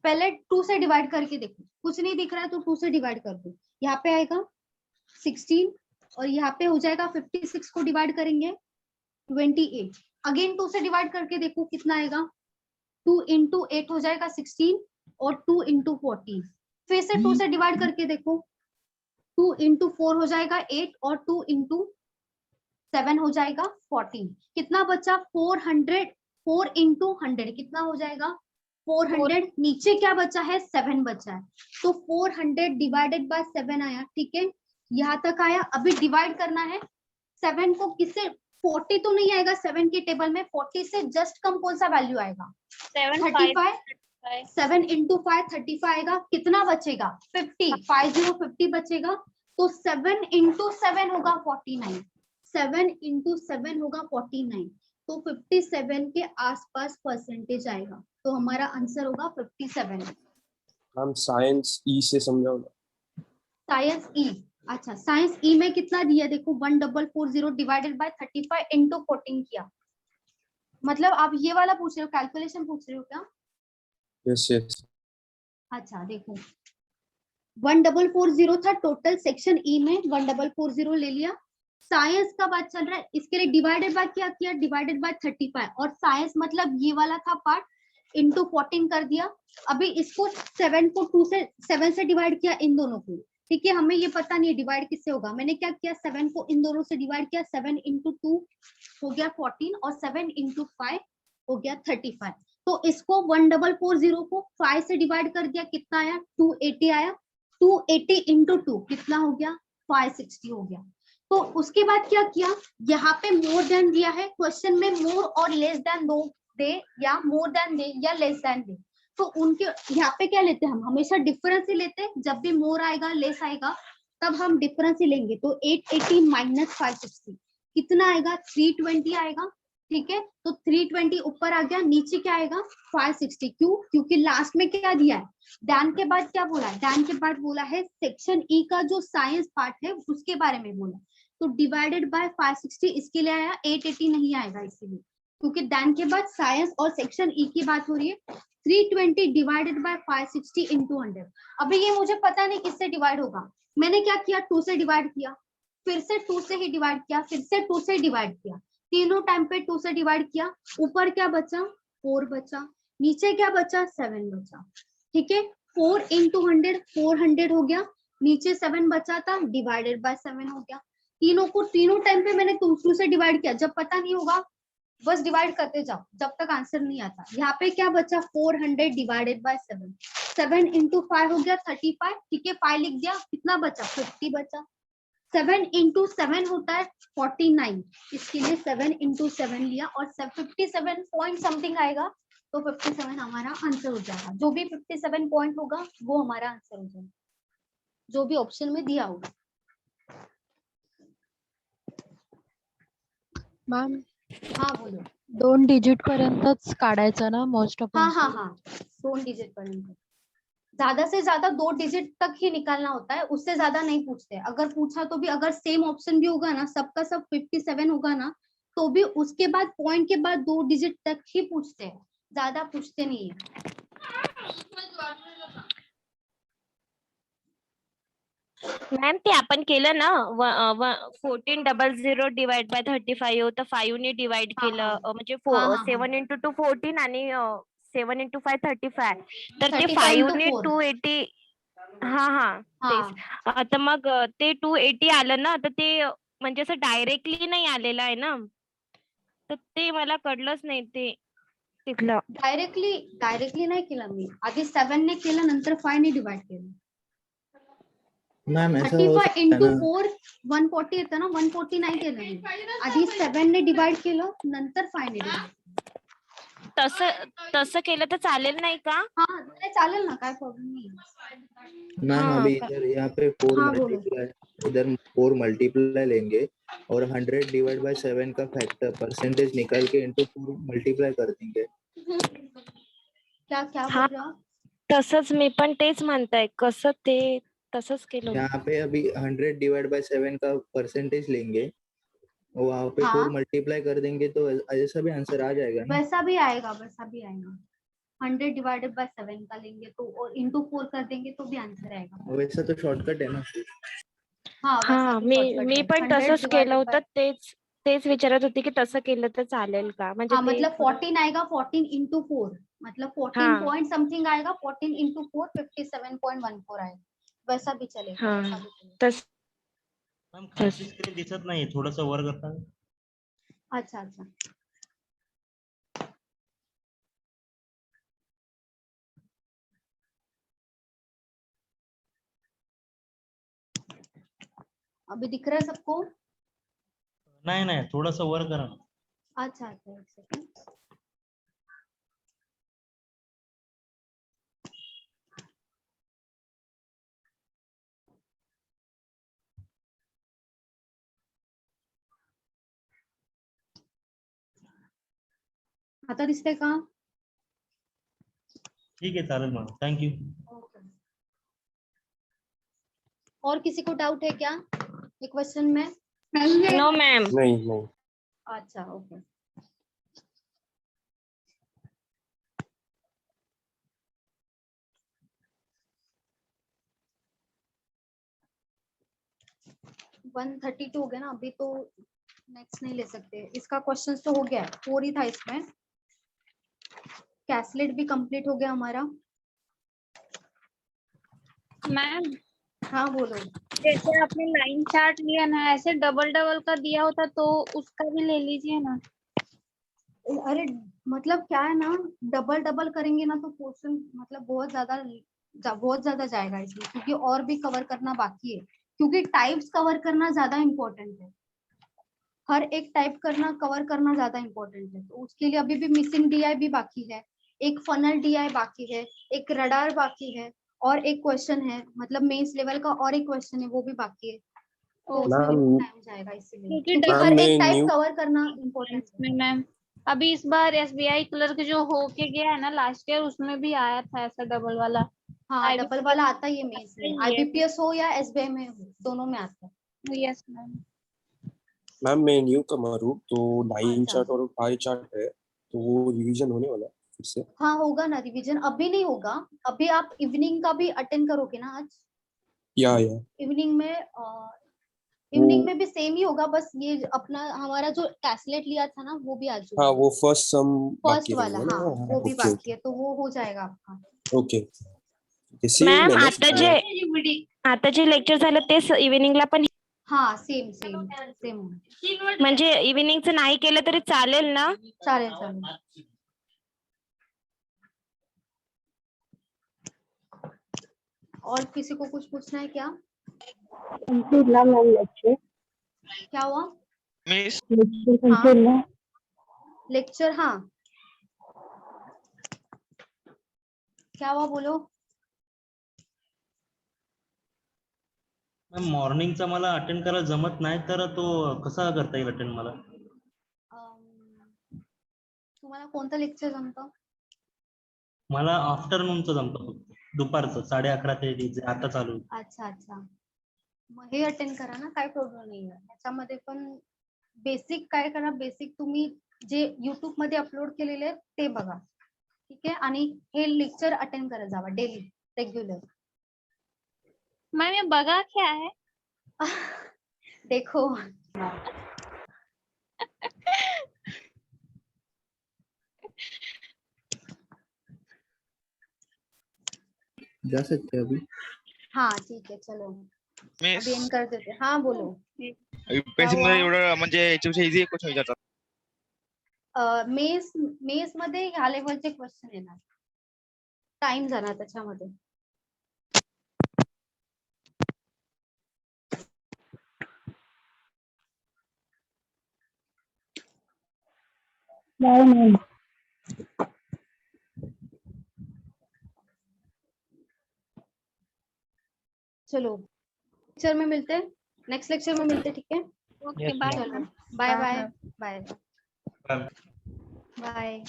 पहले 2 से डिवाइड करके देखो, कुछ नहीं दिख रहा है तो 2 से डिवाइड कर दो, यहाँ पे आएगा 16 और यहाँ पे हो जाएगा 56 को डिवाइड करेंगे 28, अगेन 2 से डिवाइड करके देखो कितना आएगा? 2 इंटू 8 हो जाएगा 16 और 2 इंटू 14, फिर से 2 से डिवाइड करके देखो, 2 इंटू 4 हो जाएगा 8 और 2 इंटू 7 हो जाएगा 14, कितना बचा? 400, 4 इंटू 100 कितना हो जाएगा? 400, नीचे क्या बचा है? 7 बचा है, तो 400 डिवाइडेड बाय 7 आया, ठीक है, यहाँ तक आया। अभी डिवाइड करना है 7 को किससे? 40 तो नहीं आएगा 7 के टेबल में, 40 से जस्ट कम कौन सा वैल्यू आएगा? 35, 7 इंटू 5 35 आएगा, कितना बचेगा? 50, 50 बचेगा, तो 7 इंटू 7 होगा 49, 7 इंटू 7 होगा 49, तो 57 के आसपास परसेंटेज आएगा, तो हमारा आंसर होगा 57। हम साइंस ई से समझाओ ना। साइंस ई, अच्छा साइंस ई में कितना दिया देखो? 1440 डिवाइडेड बाय 35 इंटू 14 किया, मतलब आप ये वाला पूछ रहे हो, कैलकुलेशन पूछ रहे हो क्या? Yes yes. अच्छा देखो 1440 था टोटल, सेक्शन ई में 1440 ले लिया। साइंस का बात चल रहा है, इसके लिए डिवाइडेड बाय क्या किया? डिवाइडेड बाय 35, और साइंस मतलब ये वाला था पार्ट, इंटू 14 कर दिया। अभी इसको 7 को 2 से 7 से डिवाइड किया इन दोनों को, ठीक है, हमें ये पता नहीं है डिवाइड किससे होगा, मैंने क्या किया? 7 को इन दोनों से डिवाइड किया, 7 इंटू 2 हो गया 14 और 7 इंटू 5 हो गया 35, तो इसको 1440 को 5 से डिवाइड कर दिया, कितना आया? 280 आया, 280 इंटू 2 कितना हो गया? 560 हो गया। तो उसके बाद क्या किया? यहाँ पे मोर देन दिया है, क्वेश्चन में मोर और लेस देन दे या मोर देन दे या लेस देन दे, तो उनके यहाँ पे क्या लेते हैं? हम हमेशा डिफरेंस ही लेते हैं, जब भी मोर आएगा लेस आएगा तब हम डिफरेंस ही लेंगे। तो 880 माइनस 560 कितना आएगा? 320 आएगा। ठीक है, तो 320 ऊपर आ गया, नीचे क्या आएगा? 560। क्यों? क्योंकि लास्ट में क्या दिया है? दैन के बाद क्या बोला है? दैन के बाद बोला है सेक्शन ई का जो साइंस पार्ट है उसके बारे में बोला। तो डिवाइडेड बाय 560 इसके लिए आया, 880 नहीं आएगा इसीलिए, क्योंकि दैन के बाद साइंस और सेक्शन ई की बात हो रही है। 320 डिवाइडेड बाय 560 इंटू 100। अभी ये मुझे पता नहीं किससे डिवाइड होगा, मैंने क्या किया? 2 से डिवाइड किया, फिर से 2 से ही डिवाइड किया, फिर से 2 से डिवाइड किया, तीनों टाइम पे 2 से डिवाइड किया। ऊपर क्या बचा? 4 बचा, नीचे क्या बचा? 7 बचा। ठीक है, 4 इंटू 100 400 हो गया, नीचे 7 बचा था, डिवाइडेड बाय 7 हो गया। तीनों टाइम पे मैंने 2 से डिवाइड किया। जब पता नहीं होगा बस डिवाइड करते जाओ जब तक आंसर नहीं आता। यहाँ पे क्या बचा? 400 डिवाइडेड बाय 7, 7 इंटू 5 हो गया 35। ठीक है, 5 लिख दिया, कितना बचा? 50 बचा। 7 इंटू 7 होता है 49, इसके लिए 7 इंटू 7 लिया और 57 पॉइंट समथिंग आएगा, तो 57 हमारा आंसर हो जाएगा। जो भी 57 पॉइंट होगा वो हमारा आंसर हो जाएगा, जो भी ऑप्शन में दिया होगा। मॅम हाँ बोलो। 2 डिजिट पर्यंतच काढायचं ना मोस्ट ऑफ हाँ हाँ हाँ, 2 डिजिट पर्यंत, ज्यादा से ज्यादा 2 डिजिट तक ही निकालना होता है, उससे ज्यादा नहीं पूछते। अगर पूछा तो भी, अगर सेम ऑप्शन भी होगा ना, सबका सब 57 होगा ना, तो भी उसके बाद पॉइंट के बाद 2 डिजिट तक ही पूछते हैं, ज्यादा पूछते नहीं है। मॅम ते आपण केलं ना 1400 डिवाइड बाय 35 तर 5 ने डिवाइड केलं, म्हणजे 7 इंटू 2 14 आणि 7 इंटू 5 35, तर ते 5 ने 280, हा हा तेच। तर मग ते 280 आलं ना, तर ते म्हणजे असं डायरेक्टली नाही आलेलं आहे ना, तर ते मला कळलंच नाही ते तिथलं। डायरेक्टली नाही केलं मी, आधी 7 ने केलं, नंतर 5 ने डिवाइड केलं। मैम ऐसा हो 35 सकता है इंटू ना 4 140 येतं ना, 140 नाही केलं मी, आधी 7 ने डिवाइड केलं, नंतर 5 ने डिवाइड। तसं केलं तर चालेल नाही का? हाँ नहीं चालेल ना, काय प्रॉब्लेम नहीं। मैम अभी इधर यहाँ पे 4 मल्टीप्लाई, इधर 4 मल्टीप्लाई लेंगे और 100 डिवाइड बाय 7 का फैक्टर परसेंटेज निकाल के इंटू 4 मल्टीप्लाई कर देंगे। क्या क्या बोल रहा? तसंच मी पण तेच म्हणताय, कसं ते तसंच केलं। यहाँ पे अभी 100 डिवाइड बाय 7 का परसेंटेज लेंगे, वहाँ पे 4 मल्टीप्लाई कर देंगे, तो ऐसा भी आंसर आ जाएगा ना? वैसा भी आएगा, वैसा भी आएगा। 100 डिवाइडेड बाय 7 का लेंगे तो और इंटू 4 कर देंगे तो भी आंसर आएगा। वैसा तो शॉर्टकट है ना? हाँ मी पण तसंच केलं होतं, तेच विचारत होती की तसं केलं तर चालेल का, म्हणजे मतलब 14 आएगा, 14 इंटू 4 मतलब 14 पॉइंट समथिंग आएगा, 14 इंटू 4 57.14 आएगा, वैसा भी चलेगा। मैम खालची स्क्रीन दिसत नाही, थोडंसं वर करता? अच्छा अच्छा, अभी दिख रहा है सबको? नहीं थोडंसं वर करा। अच्छा अच्छा, एक सेकंड। आता दिसते का? ठीक है चालेल मॅम, थँक्यू। और किसी को डाउट है क्या ये क्वेश्चन में? No ma'am. नहीं। अच्छा ओके। वन 32 हो गया ना, अभी तो नेक्स्ट नहीं ले सकते, इसका क्वेश्चन तो हो गया, 4 ही था इसमें। कैसलेट भी कंप्लीट हो गया हमारा। मैम हाँ बोलो। जैसे आपने लाइन चार्ट लिया ना, ऐसे डबल डबल का दिया होता तो उसका भी ले लीजिए ना। अरे मतलब क्या है ना, डबल डबल करेंगे ना तो पोर्शन मतलब बहुत ज्यादा जाएगा इसमें, क्योंकि और भी कवर करना बाकी है, क्योंकि टाइप्स कवर करना ज्यादा इम्पोर्टेंट है, हर एक टाइप कवर करना ज्यादा इम्पोर्टेंट है। तो उसके लिए अभी भी मिसिंग डीआई भी बाकी है, एक फनल डीआई बाकी है, एक रडार बाकी है, और एक क्वेश्चन है, मतलब मेंस लेवल का और एक क्वेश्चन है, वो भी बाकी है, तो उसमें मैम टाइम जाएगा इसीलिए, क्योंकि क्योंकि मैम हर मैं एक टाइप न्यू कवर करना इम्पोर्टेंट है। मैम अभी इस बार एसबीआई क्लर्क जो होके गया है ना लास्ट ईयर, उसमें भी आया था ऐसा डबल वाला। हाँ डबल वाला आता ही है मेंस में, आईबीपीएस हो या एसबीआई में हो, दोनों में आता है। Yes ma'am. मैम मैं न्यू कमर हूँ, तो लाइन अच्छा। चार्ट और पाई चार्ट है, तो वो रिवीजन होने वाला है फिर से। हाँ होगा ना रिवीजन, अभी नहीं होगा, अभी आप इवनिंग का भी अटेंड करोगे ना आज। या इवनिंग में वो इवनिंग में भी सेम ही होगा, बस ये अपना हमारा जो कैसलेट लिया था ना वो भी आज हाँ वो फर्स्ट सम फर्स्ट बाकी वाला, रहेगा हाँ ना। वो भी ओके बाकी है, तो वो हो जाएगा आपका। Okay see you ma'am next. आता जे लेक्चर झालं तेच इव्हिनिंगला पण, हाँ सेम सेम सेम म्हणजे इव्हिनिंगचं नाही केलं तरी चालेल ना? चालेल चालेल। और किसी को कुछ पूछना है क्या? क्या हुआ? हाँ लेक्चर, हाँ क्या हुआ बोलो। मॅम मॉर्निंगचा मला अटेंड करायला जमत नाही, तर तो कसा करता येईल अटेंड मला? तुम्हाला कोणतं लेक्चर जमतं? मला आफ्टरनूनचं जमतं फक्त, दुपारचं 11:30 ते जे आता चालू आहे. अच्छा अच्छा, मग हे अटेंड करा ना, काय प्रॉब्लेम नाही आहे त्याच्यामध्ये, पण बेसिक काय करा, बेसिक तुम्ही जे युट्यूब मध्ये अपलोड केलेले आहेत ते बघा, ठीक आहे, आणि हे लेक्चर अटेंड करत जावा डेली रेग्युलर। मैम ये बगा क्या है? देखो जा सकते हैं अभी? हाँ ठीक है चलो अभी एंड कर देते हैं। हाँ बोलो। यूपीएससी मध्ये एवढं म्हणजे याच्यापेक्षा इझी क्वेश्चन विचारतात? मेस मध्ये ह्या लेवलचे क्वेश्चन येणार, टाइम जाणार त्याच्यामध्ये। चलो लेक्चर में मिलते हैं, नेक्स्ट लेक्चर में मिलते हैं, ठीक है। ओके बाय चलो ma'am. Bye bye bye ma'am bye.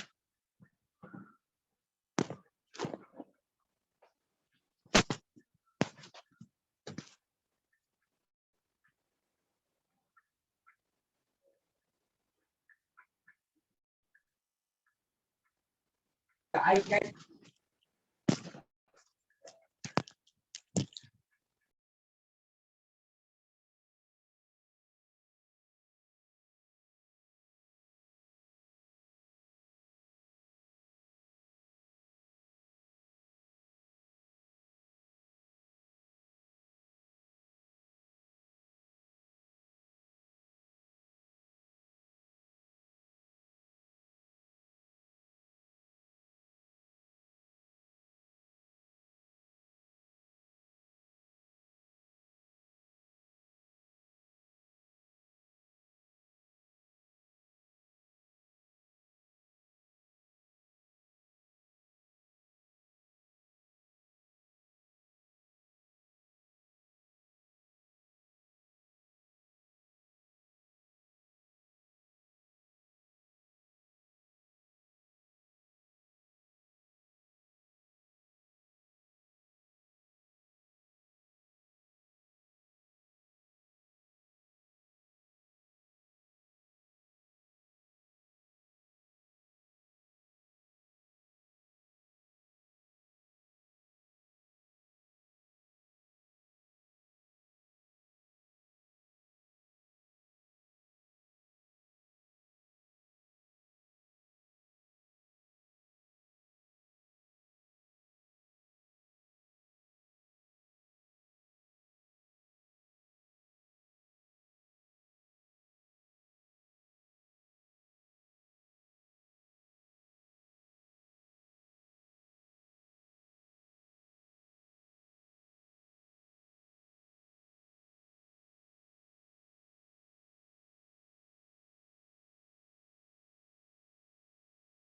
I